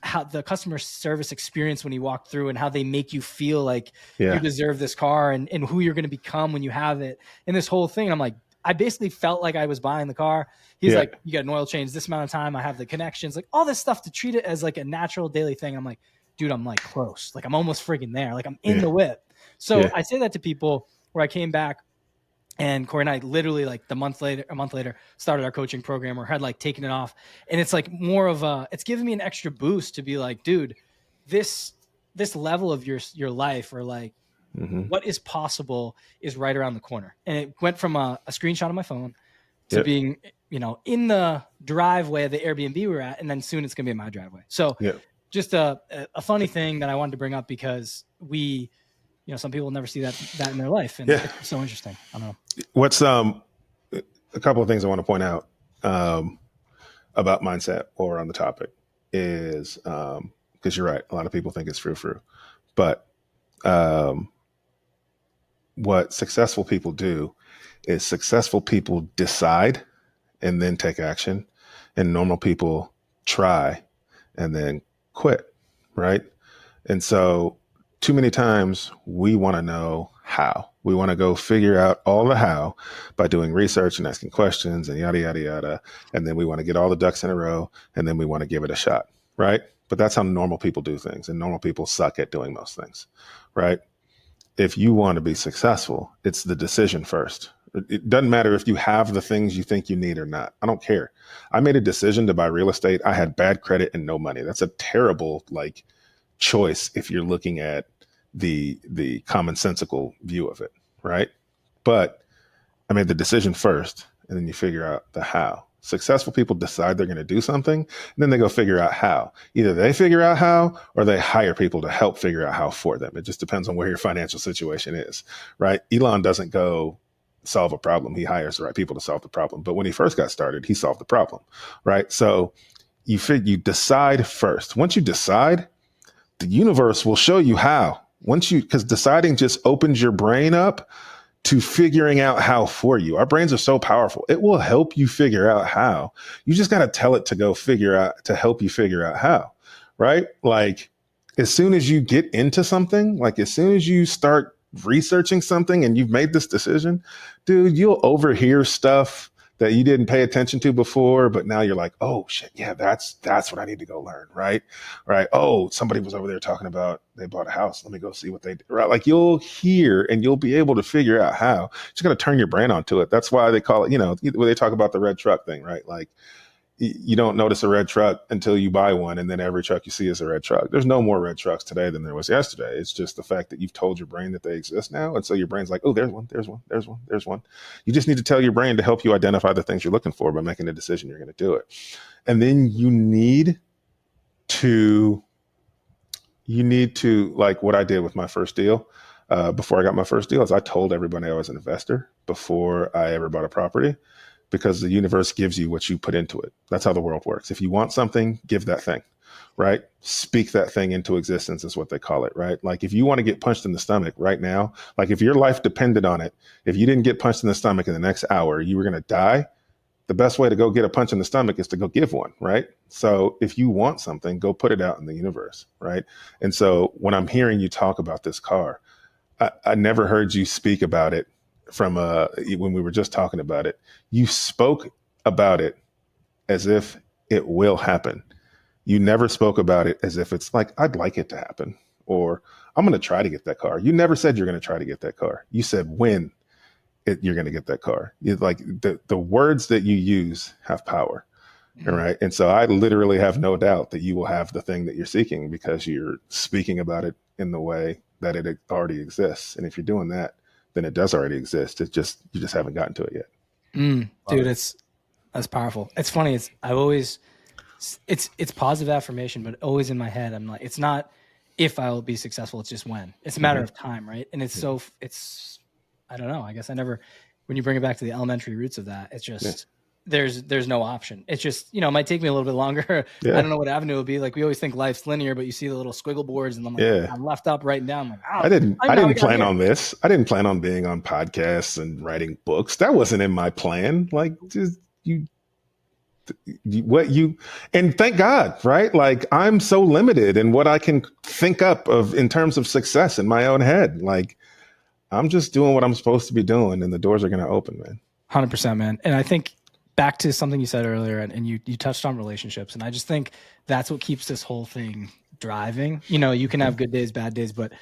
how the customer service experience when you walk through and how they make you feel like you deserve this car and who you're going to become when you have it. And this whole thing, I'm like, I basically felt like I was buying the car. He's like, you got an oil change this amount of time. I have the connections, like all this stuff to treat it as like a natural daily thing. I'm like, dude, I'm like close. Like I'm almost friggin' there. Like I'm in the whip. So I say that to people where I came back, and Corey and I literally like a month later started our coaching program, or had like taken it off. And it's like more of it's giving me an extra boost to be like, dude, this level of your life, or like, what is possible is right around the corner. And it went from a screenshot on my phone to being, in the driveway of the Airbnb we were at. And then soon it's going to be in my driveway. So just a funny thing that I wanted to bring up, because some people never see that in their life. And it's so interesting. I don't know. What's a couple of things I want to point out about mindset while we're on the topic is, because you're right. A lot of people think it's frou-frou, but what successful people do is successful people decide and then take action, and normal people try and then quit. Right. And so too many times we want to know how. We want to go figure out all the how by doing research and asking questions and yada, yada, yada. And then we want to get all the ducks in a row, and then we want to give it a shot. Right. But that's how normal people do things. And normal people suck at doing most things. Right. If you want to be successful, it's the decision first. It doesn't matter if you have the things you think you need or not. I don't care. I made a decision to buy real estate. I had bad credit and no money. That's a terrible choice if you're looking at the commonsensical view of it, right? But I made the decision first, and then you figure out the how. Successful people decide they're going to do something, and then they go figure out how. Either they figure out how, or they hire people to help figure out how for them. It just depends on where your financial situation is, right? Elon doesn't go solve a problem. He hires the right people to solve the problem. But when he first got started, he solved the problem, right? So you decide first. Once you decide, the universe will show you how. Because deciding just opens your brain up to figuring out how for you. Our brains are so powerful. It will help you figure out how. You just got to tell it to go to help you figure out how, right? Like as soon as you get into something, like as soon as you start researching something and you've made this decision, dude, you'll overhear stuff that you didn't pay attention to before, but now you're like, oh shit, yeah, that's what I need to go learn, right? Right. Oh, somebody was over there talking about they bought a house. Let me go see what they did. Right. Like you'll hear and you'll be able to figure out how. You're just gonna turn your brain onto it. That's why they call it, when they talk about the red truck thing, right? Like you don't notice a red truck until you buy one, and then every truck you see is a red truck. There's no more red trucks today than there was yesterday. It's just the fact that you've told your brain that they exist now, and so your brain's like, oh, there's one, there's one, there's one, there's one. You just need to tell your brain to help you identify the things you're looking for by making a decision you're going to do it. And then you need to like what I did with my first deal. Before I got my first deal, is I told everybody I was an investor before I ever bought a property, because the universe gives you what you put into it. That's how the world works. If you want something, give that thing, right? Speak that thing into existence is what they call it, right? Like if you want to get punched in the stomach right now, like if your life depended on it, if you didn't get punched in the stomach in the next hour, you were going to die. The best way to go get a punch in the stomach is to go give one, right? So if you want something, go put it out in the universe, right? And so when I'm hearing you talk about this car, I never heard you speak about it from when we were just talking about it. You spoke about it as if it will happen. You never spoke about it as if it's like, I'd like it to happen, or I'm going to try to get that car. You never said you're going to try to get that car. You said when you're going to get that car. Like the words that you use have power. Mm-hmm. Right. And so I literally have no doubt that you will have the thing that you're seeking, because you're speaking about it in the way that it already exists. And if you're doing that, then it does already exist. It's just, you just haven't gotten to it yet. Dude, that's powerful. It's funny. It's positive affirmation, but always in my head, I'm like, it's not if I will be successful, it's just when. It's a matter of time, right? And it's I don't know. I guess when you bring it back to the elementary roots of that, it's just, there's no option. It's just, it might take me a little bit longer. Yeah. I don't know what avenue it would be. Like we always think life's linear, but you see the little squiggle boards and I'm like, I'm left up, writing down. I'm like, oh, I didn't plan on this. I didn't plan on being on podcasts and writing books. That wasn't in my plan. Like just and thank God, right? Like I'm so limited in what I can think up of in terms of success in my own head. Like I'm just doing what I'm supposed to be doing, and the doors are going to open, man. 100%, man. And I think back to something you said earlier, and you touched on relationships. And I just think that's what keeps this whole thing driving. You can have good days, bad days, but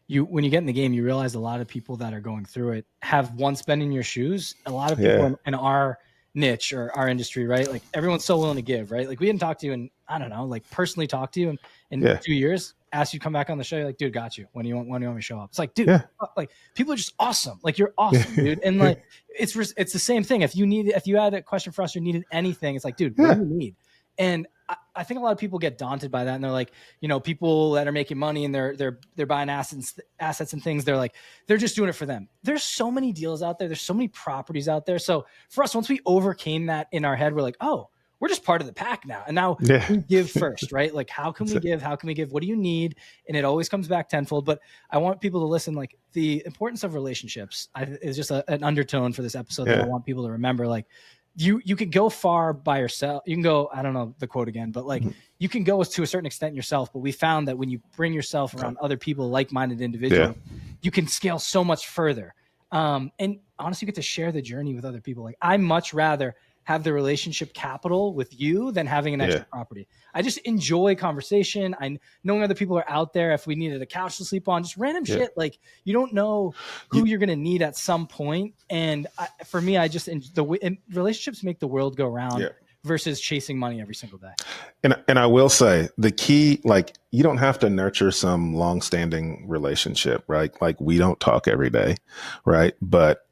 when you get in the game, you realize a lot of people that are going through it have once been in your shoes. A lot of people in our niche or our industry, right? Like everyone's so willing to give, right? Like we didn't talk to you and I don't know, like personally talk to you in 2 years, ask you to come back on the show. You're like, dude, got you. When do you want me to show up? It's like, dude, like people are just awesome. Like you're awesome, dude. And like, it's the same thing. If you had a question for us or needed anything, it's like, dude, what do you need? And I think a lot of people get daunted by that. And they're like, people that are making money and they're buying assets and things. They're just doing it for them. There's so many deals out there. There's so many properties out there. So for us, once we overcame that in our head, we're like, oh, we're just part of the pack now. And now we give first, right? Like, how can we give? How can we give? What do you need? And it always comes back tenfold. But I want people to listen, like the importance of relationships is just an undertone for this episode that I want people to remember. Like you can go far by yourself. You can go, I don't know the quote again, but like you can go to a certain extent yourself. But we found that when you bring yourself around other people, like-minded individuals, you can scale so much further. And honestly, you get to share the journey with other people. Like I much rather have the relationship capital with you than having an extra property. I just enjoy conversation. Knowing other people are out there. If we needed a couch to sleep on, just random shit. Like you don't know who you're going to need at some point. And for me, I just, relationships make the world go round versus chasing money every single day. And I will say the key, like you don't have to nurture some long-standing relationship, right? Like we don't talk every day, right? But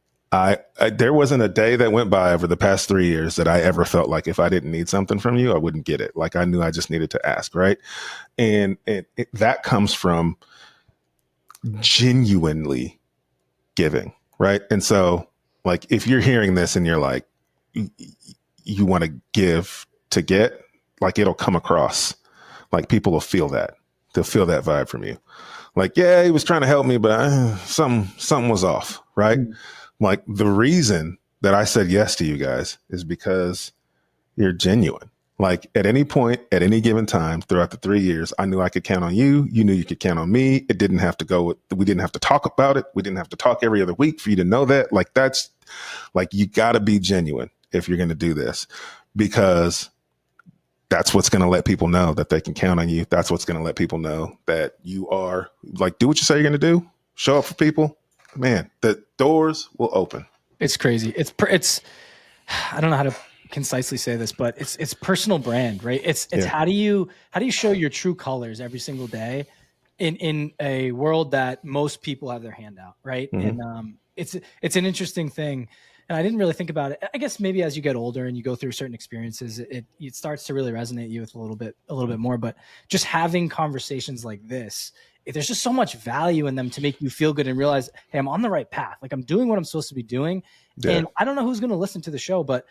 there wasn't a day that went by over the past 3 years that I ever felt like if I didn't need something from you, I wouldn't get it. Like I knew I just needed to ask, right? And that comes from genuinely giving, right? And so like if you're hearing this and you're like, you want to give to get, like it'll come across. Like people will feel that. They'll feel that vibe from you. Like, yeah, he was trying to help me, but something was off, right? Like the reason that I said yes to you guys is because you're genuine. Like at any point, at any given time throughout the 3 years, I knew I could count on you. You knew you could count on me. It didn't have to we didn't have to talk about it. We didn't have to talk every other week for you to know that. Like that's like, you got to be genuine if you're going to do this, because that's what's going to let people know that they can count on you. That's what's going to let people know that you are like, do what you say you're going to do. Show up for people. Man, the doors will open. It's crazy. It's I don't know how to concisely say this, but it's personal brand, right? It's how do you show your true colors every single day in a world that most people have their hand out, right? Mm-hmm. And it's an interesting thing. And I didn't really think about it. I guess maybe as you get older and you go through certain experiences, it starts to really resonate you with a little bit more. But just having conversations like this, there's just so much value in them to make you feel good and realize, hey, I'm on the right path. Like I'm doing what I'm supposed to be doing. Yeah. And I don't know who's going to listen to the show, but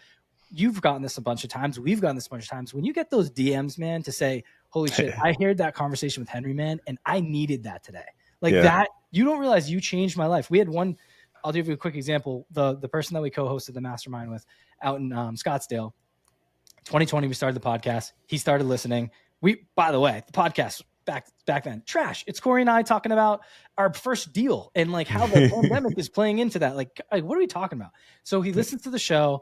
you've gotten this a bunch of times. We've gotten this a bunch of times. When you get those DMs, man, to say, holy shit, I heard that conversation with Henry, man, and I needed that today. Like that, you don't realize you changed my life. We had one, I'll give you a quick example. The person that we co-hosted the mastermind with out in Scottsdale, 2020, we started the podcast. He started listening. By the way, the podcast back then, trash. It's Corey and I talking about our first deal and like how the pandemic is playing into that. Like, what are we talking about? So he listens to the show.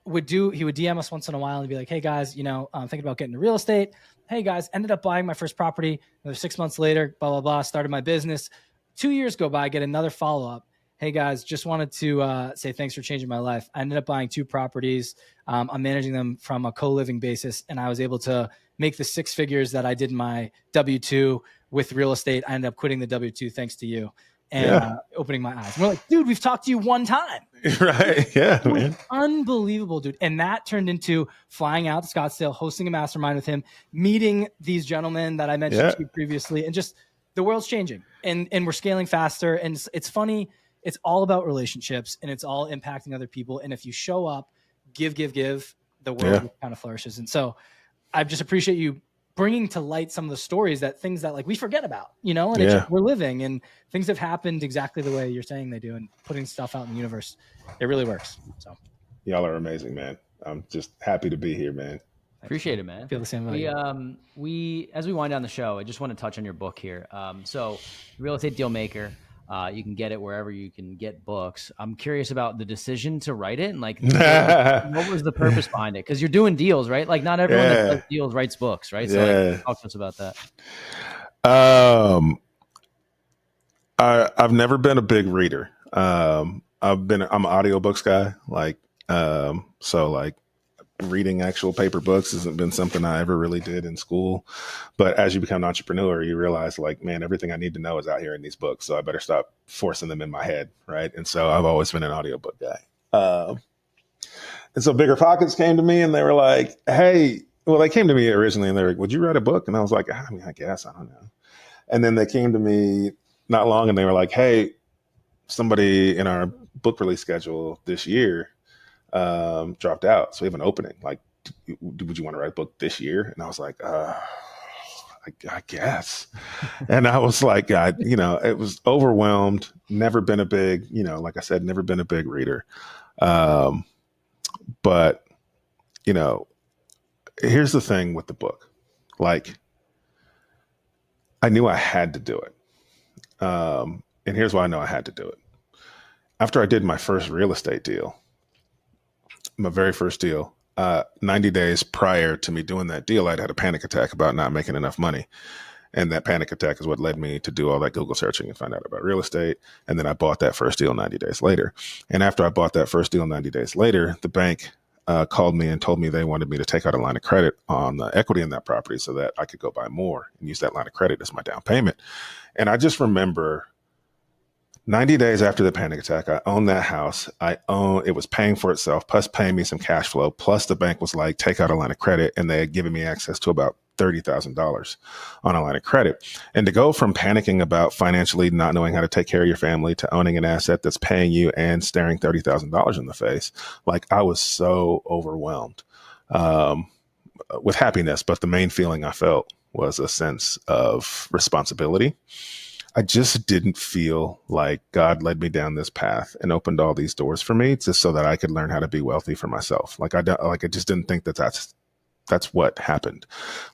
He would DM us once in a while and be like, hey guys, I'm thinking about getting into real estate. Hey guys, ended up buying my first property. Another 6 months later, blah, blah, blah, started my business. 2 years go by, get another follow-up. Hey guys, just wanted to say thanks for changing my life. I ended up buying 2 properties. I'm managing them from a co-living basis, and I was able to make the 6 figures that I did in my W-2 with real estate. I ended up quitting the W-2 thanks to you and opening my eyes. And we're like, dude, we've talked to you one time. Right. Yeah, man. Unbelievable, dude. And that turned into flying out to Scottsdale, hosting a mastermind with him, meeting these gentlemen that I mentioned to you previously, and just the world's changing and we're scaling faster. And it's funny. It's all about relationships and it's all impacting other people. And if you show up, give, the world kind of flourishes. And so I just appreciate you bringing to light some of the stories things that like we forget about, and it's just, we're living and things have happened exactly the way you're saying they do, and putting stuff out in the universe, it really works. So y'all are amazing, man. I'm just happy to be here, man. Appreciate it, man. I feel the same way. We as we wind down the show, I just want to touch on your book here. So Real Estate Deal Maker, you can get it wherever you can get books. I'm curious about the decision to write it and like, what was the purpose behind it? Because you're doing deals, right? Like not everyone that does deals writes books, right? So like, talk to us about that. I've never been a big reader. I'm an audiobooks guy. Like, so like reading actual paper books hasn't been something I ever really did in school. But as you become an entrepreneur, you realize like, man, everything I need to know is out here in these books. So I better stop forcing them in my head. Right. And so I've always been an audiobook guy. And so BiggerPockets came to me and they were like, hey, well, they came to me originally and they were like, would you write a book? And I was like, I mean, I guess, I don't know. And then they came to me not long and they were like, hey, somebody in our book release schedule this year dropped out. So we have an opening. Like, would you want to write a book this year? And I was like, I guess. And I was like, it was overwhelmed. Never been a big, like I said, never been a big reader. But, here's the thing with the book. Like, I knew I had to do it. And here's why I know I had to do it. After I did my first real estate deal, my very first deal, 90 days prior to me doing that deal, I'd had a panic attack about not making enough money. And that panic attack is what led me to do all that Google searching and find out about real estate. And then I bought that first deal 90 days later. And after I bought that first deal 90 days later, the bank called me and told me they wanted me to take out a line of credit on the equity in that property so that I could go buy more and use that line of credit as my down payment. And I just remember 90 days after the panic attack, I owned that house. It was paying for itself, plus paying me some cash flow. Plus the bank was like, take out a line of credit. And they had given me access to about $30,000 on a line of credit. And to go from panicking about financially not knowing how to take care of your family to owning an asset that's paying you and staring $30,000 in the face, like I was so overwhelmed with happiness. But the main feeling I felt was a sense of responsibility. I just didn't feel like God led me down this path and opened all these doors for me just so that I could learn how to be wealthy for myself. I just didn't think that's what happened.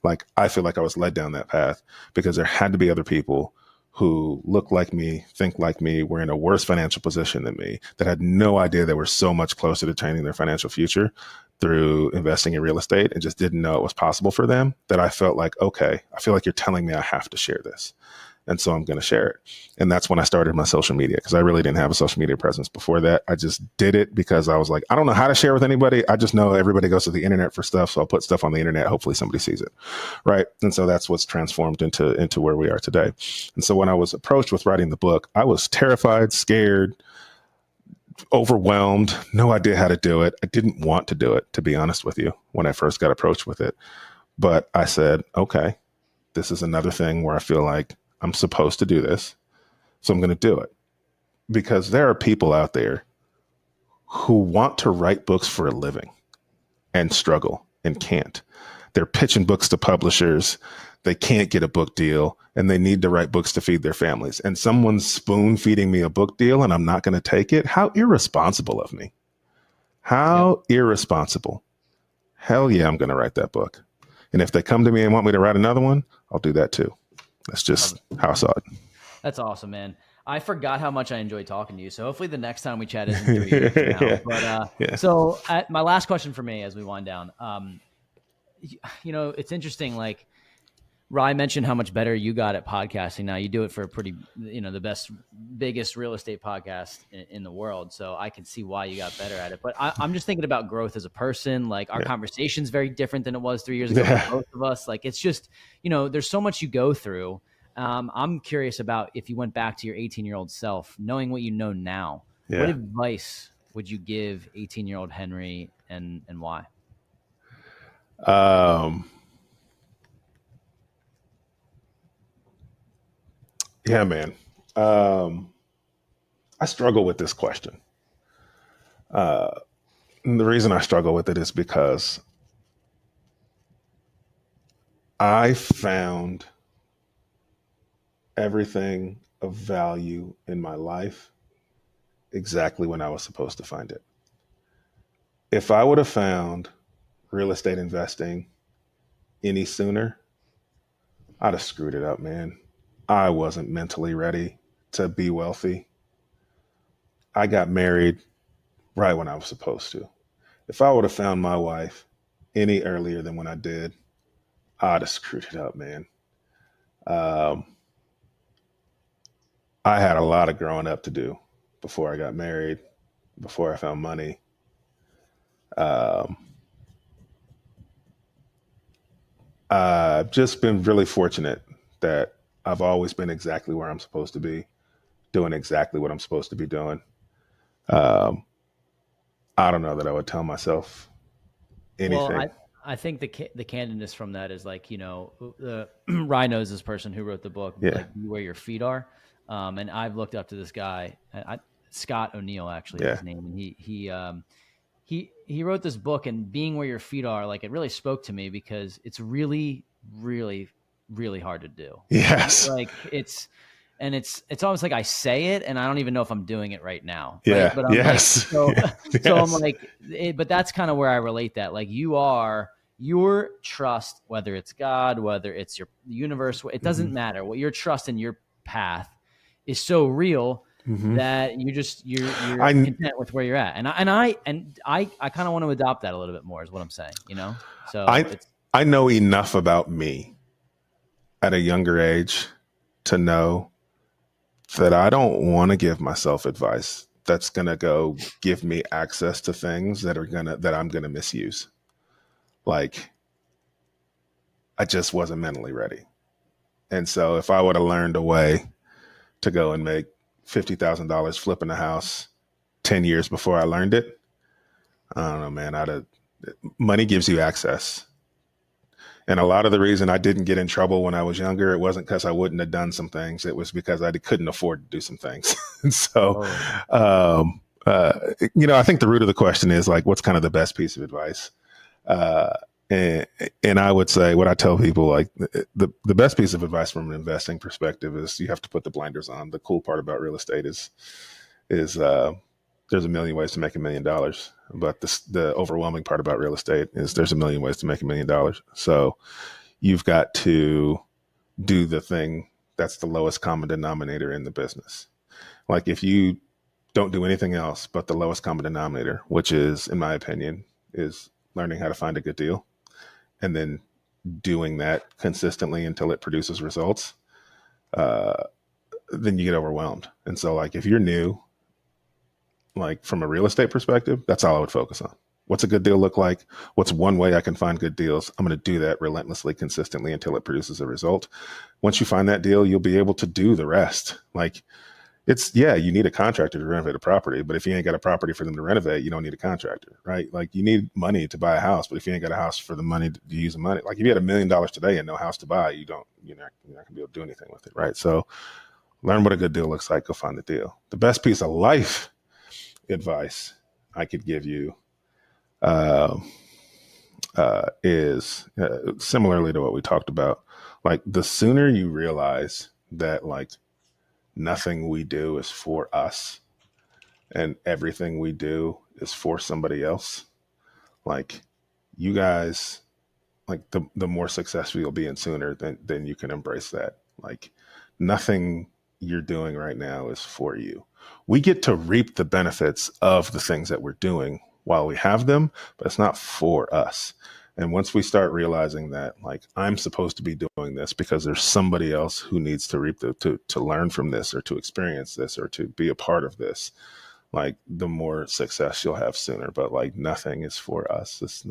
Like, I feel like I was led down that path because there had to be other people who look like me, think like me, were in a worse financial position than me, that had no idea they were so much closer to changing their financial future through investing in real estate and just didn't know it was possible for them, that I felt like, okay, I feel like you're telling me I have to share this. And so I'm going to share it. And that's when I started my social media, because I really didn't have a social media presence before that. I just did it because I was like, I don't know how to share with anybody. I just know everybody goes to the internet for stuff. So I'll put stuff on the internet. Hopefully somebody sees it. Right. And so that's what's transformed into where we are today. And so when I was approached with writing the book, I was terrified, scared, overwhelmed, no idea how to do it. I didn't want to do it, to be honest with you, when I first got approached with it. But I said, okay, this is another thing where I feel like I'm supposed to do this. So I'm going to do it, because there are people out there who want to write books for a living and struggle and can't. They're pitching books to publishers. They can't get a book deal, and they need to write books to feed their families. And someone's spoon feeding me a book deal and I'm not going to take it. How irresponsible of me. How irresponsible. Hell yeah, I'm going to write that book. And if they come to me and want me to write another one, I'll do that too. That's just how I saw it. That's awesome, man. I forgot how much I enjoyed talking to you. So hopefully the next time we chat isn't 3 years from now. But so my last question for me as we wind down, it's interesting. Like REI mentioned how much better you got at podcasting. Now you do it for a pretty, the biggest real estate podcast in the world. So I can see why you got better at it. But I'm just thinking about growth as a person. Like our conversation's very different than it was 3 years ago for both of us. Like it's just, there's so much you go through. I'm curious about if you went back to your 18-year-old self, knowing what you know now, what advice would you give 18-year-old Henry and why? Yeah, man. I struggle with this question. And the reason I struggle with it is because I found everything of value in my life exactly when I was supposed to find it. If I would have found real estate investing any sooner, I'd have screwed it up, man. I wasn't mentally ready to be wealthy. I got married right when I was supposed to. If I would have found my wife any earlier than when I did, I'd have screwed it up, man. I had a lot of growing up to do before I got married, before I found money. I've just been really fortunate that I've always been exactly where I'm supposed to be, doing exactly what I'm supposed to be doing. I don't know that I would tell myself anything. Well, I think the candidness from that is like, REI knows this person who wrote the book, like Where Your Feet Are. And I've looked up to this guy, Scott O'Neill, actually, his name. And he wrote this book, and being where your feet are, like, it really spoke to me because it's really, really, really hard to do. Yes. Like it's almost like I say it and I don't even know if I'm doing it right now. Yeah. Right? But I'm yes. like, so I'm like, but that's kind of where I relate that. Like your trust, whether it's God, whether it's your universe, it doesn't matter. What your trust in your path is so real that you're content with where you're at. And I kind of want to adopt that a little bit more is what I'm saying, So I know enough about me at a younger age to know that I don't want to give myself advice that's going to go give me access to things that I'm going to misuse. Like, I just wasn't mentally ready. And so if I would have learned a way to go and make $50,000 flipping a house 10 years before I learned it, I don't know, man, money gives you access. And a lot of the reason I didn't get in trouble when I was younger, it wasn't because I wouldn't have done some things. It was because I couldn't afford to do some things. And so, I think the root of the question is like, what's kind of the best piece of advice? And I would say what I tell people, like the best piece of advice from an investing perspective is you have to put the blinders on. The cool part about real estate is there's a million ways to make $1 million. But the overwhelming part about real estate is there's a million ways to make $1 million. So you've got to do the thing that's the lowest common denominator in the business. Like if you don't do anything else but the lowest common denominator, which is, in my opinion, is learning how to find a good deal and then doing that consistently until it produces results, then you get overwhelmed. And so like, if you're new, like from a real estate perspective, that's all I would focus on. What's a good deal look like? What's one way I can find good deals? I'm going to do that relentlessly, consistently until it produces a result. Once you find that deal, you'll be able to do the rest. Like you need a contractor to renovate a property, but if you ain't got a property for them to renovate, you don't need a contractor, right? Like you need money to buy a house, but if you ain't got a house for the money to use the money, like if you had $1 million today and no house to buy, you're not going to be able to do anything with it, right? So learn what a good deal looks like. Go find the deal. The best piece of life advice I could give you is similarly to what we talked about. Like the sooner you realize that like nothing we do is for us and everything we do is for somebody else, like you guys, like the more successful you'll be in sooner, then you can embrace that. Like nothing you're doing right now is for you. We get to reap the benefits of the things that we're doing while we have them, but it's not for us. And once we start realizing that, like, I'm supposed to be doing this because there's somebody else who needs to reap to learn from this or to experience this or to be a part of this, like the more success you'll have sooner. But like nothing is for us. This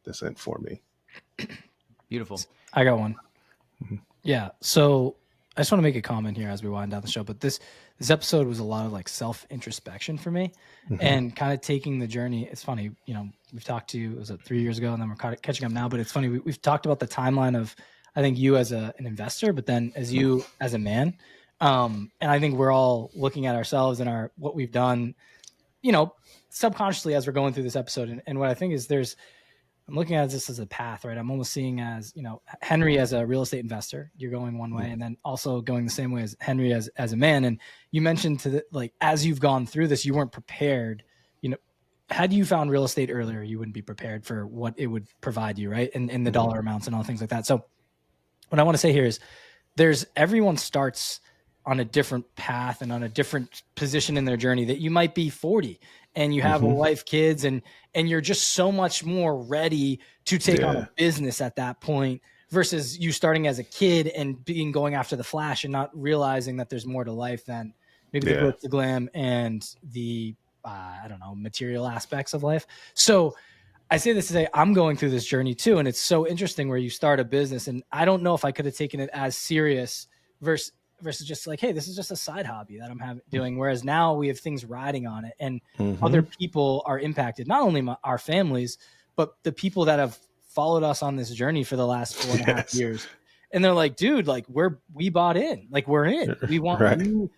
isn't for me. Beautiful. I got one. Mm-hmm. Yeah. So I just want to make a comment here as we wind down the show, but this episode was a lot of like self-introspection for me and kind of taking the journey. It's funny, we've talked to you, was it 3 years ago? And then we're kind of catching up now, but it's funny. We've talked about the timeline of, I think you as an investor, but then as you as a man. And I think we're all looking at ourselves and what we've done, subconsciously as we're going through this episode. And what I think is I'm looking at this as a path, right? I'm almost seeing as, Henry as a real estate investor, you're going one way, and then also going the same way as Henry as a man. And you mentioned as you've gone through this, you weren't prepared. Had you found real estate earlier, you wouldn't be prepared for what it would provide you, right? And the dollar amounts and all things like that. So what I want to say here is everyone starts on a different path and on a different position in their journey. That you might be 40 and you have a wife, kids, and you're just so much more ready to take on a business at that point versus you starting as a kid and going after the flash and not realizing that there's more to life than maybe the glitz, the glam, and the, material aspects of life. So I say this to say I'm going through this journey too. And it's so interesting where you start a business, and I don't know if I could have taken it as serious versus just like, hey, this is just a side hobby that I'm doing. Whereas now we have things riding on it, and other people are impacted, not only our families, but the people that have followed us on this journey for the last 4.5 years. And they're like, dude, like we bought in, like we're in, we want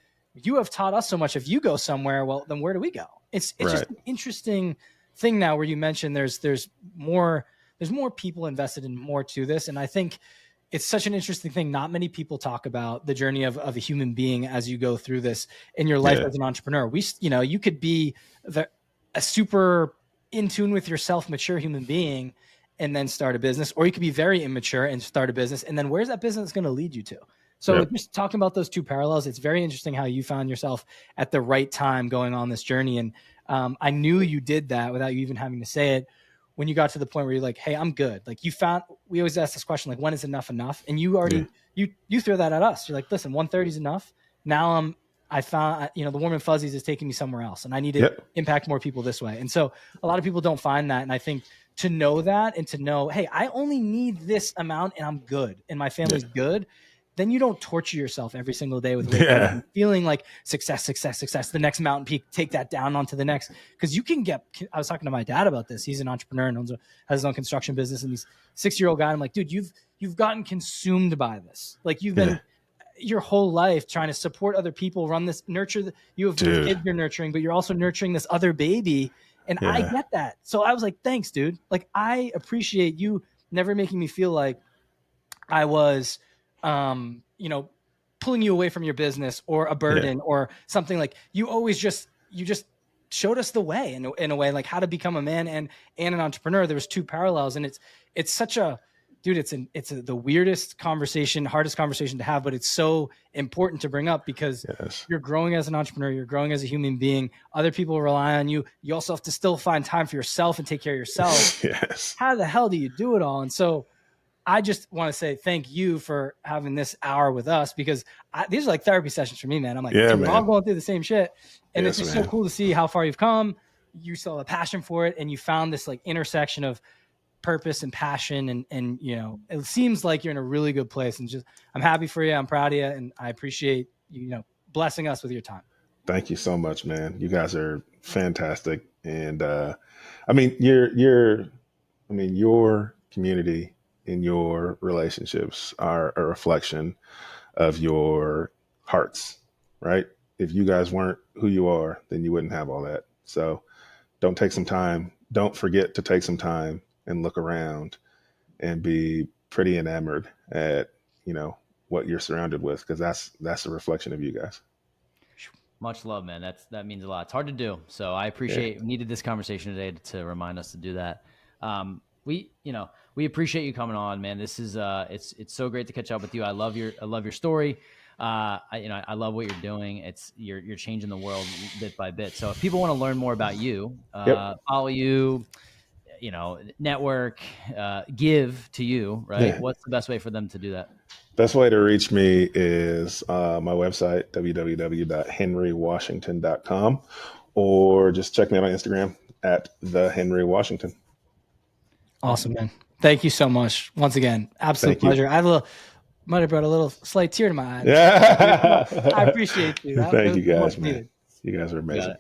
you have taught us so much. If you go somewhere, well, then where do we go? It's just an interesting thing now where you mentioned there's more people invested in more to this. And I think it's such an interesting thing. Not many people talk about the journey of a human being as you go through this in your life as an entrepreneur. You could be a super in tune with yourself, mature human being, and then start a business, or you could be very immature and start a business. And then where's that business going to lead you to? So just talking about those two parallels, it's very interesting how you found yourself at the right time going on this journey. And I knew you did that without you even having to say it. When you got to the point where you're like, hey, I'm good. Like we always ask this question, like, when is enough? And you already, you throw that at us. You're like, listen, 130 is enough. Now I found, the warm and fuzzies is taking me somewhere else, and I need to impact more people this way. And so a lot of people don't find that. And I think to know that and to know, hey, I only need this amount and I'm good and my family's good, then you don't torture yourself every single day with feeling like success, the next mountain peak, take that down onto the next. Because you can I was talking to my dad about this. He's an entrepreneur and has his own construction business, and he's a 6-year-old guy. I'm like, dude, you've gotten consumed by this. Like you've been your whole life trying to support other people, run this, nurture. You have kids you're nurturing, but you're also nurturing this other baby. And I get that. So I was like, thanks, dude. Like I appreciate you never making me feel like I was, pulling you away from your business or a burden or something. Like you just showed us the way in a way, like how to become a man and an entrepreneur. There was two parallels, and it's such a, dude, it's the weirdest conversation, hardest conversation to have, but it's so important to bring up because you're growing as an entrepreneur, you're growing as a human being. Other people rely on you. You also have to still find time for yourself and take care of yourself. How the hell do you do it all? And so I just want to say thank you for having this hour with us, because these are like therapy sessions for me, man. I'm like, Yeah, dude, we're all man. going through the same shit. And Yes, it's just man. so cool to see how far you've come. You still have a passion for it, and you found this like intersection of purpose and passion. And, you know, it seems like you're in a really good place, and just, I'm happy for you. I'm proud of you. And I appreciate you know, blessing us with your time. Thank you so much, man. You guys are fantastic. And, I mean, your community and your relationships are a reflection of your hearts, right? If you guys weren't who you are, then you wouldn't have all that. So don't forget to take some time and look around and be pretty enamored at, you know, what you're surrounded with, because that's a reflection of you guys. Much love, man. That means a lot. It's hard to do. So I appreciate, needed this conversation today to remind us to do that. We appreciate you coming on, man. This is, it's so great to catch up with you. I love your story. I love what you're doing. You're changing the world bit by bit. So if people want to learn more about you, follow you, you know, network, give to you, right? Yeah. What's the best way for them to do that? Best way to reach me is my website, www.henrywashington.com, or just check me out on Instagram at @thehenrywashington. Awesome, man. Thank you so much. Once again, absolute pleasure. I might have brought a little slight tear to my eye. Yeah. I appreciate you. Thank you guys, man. You guys are amazing.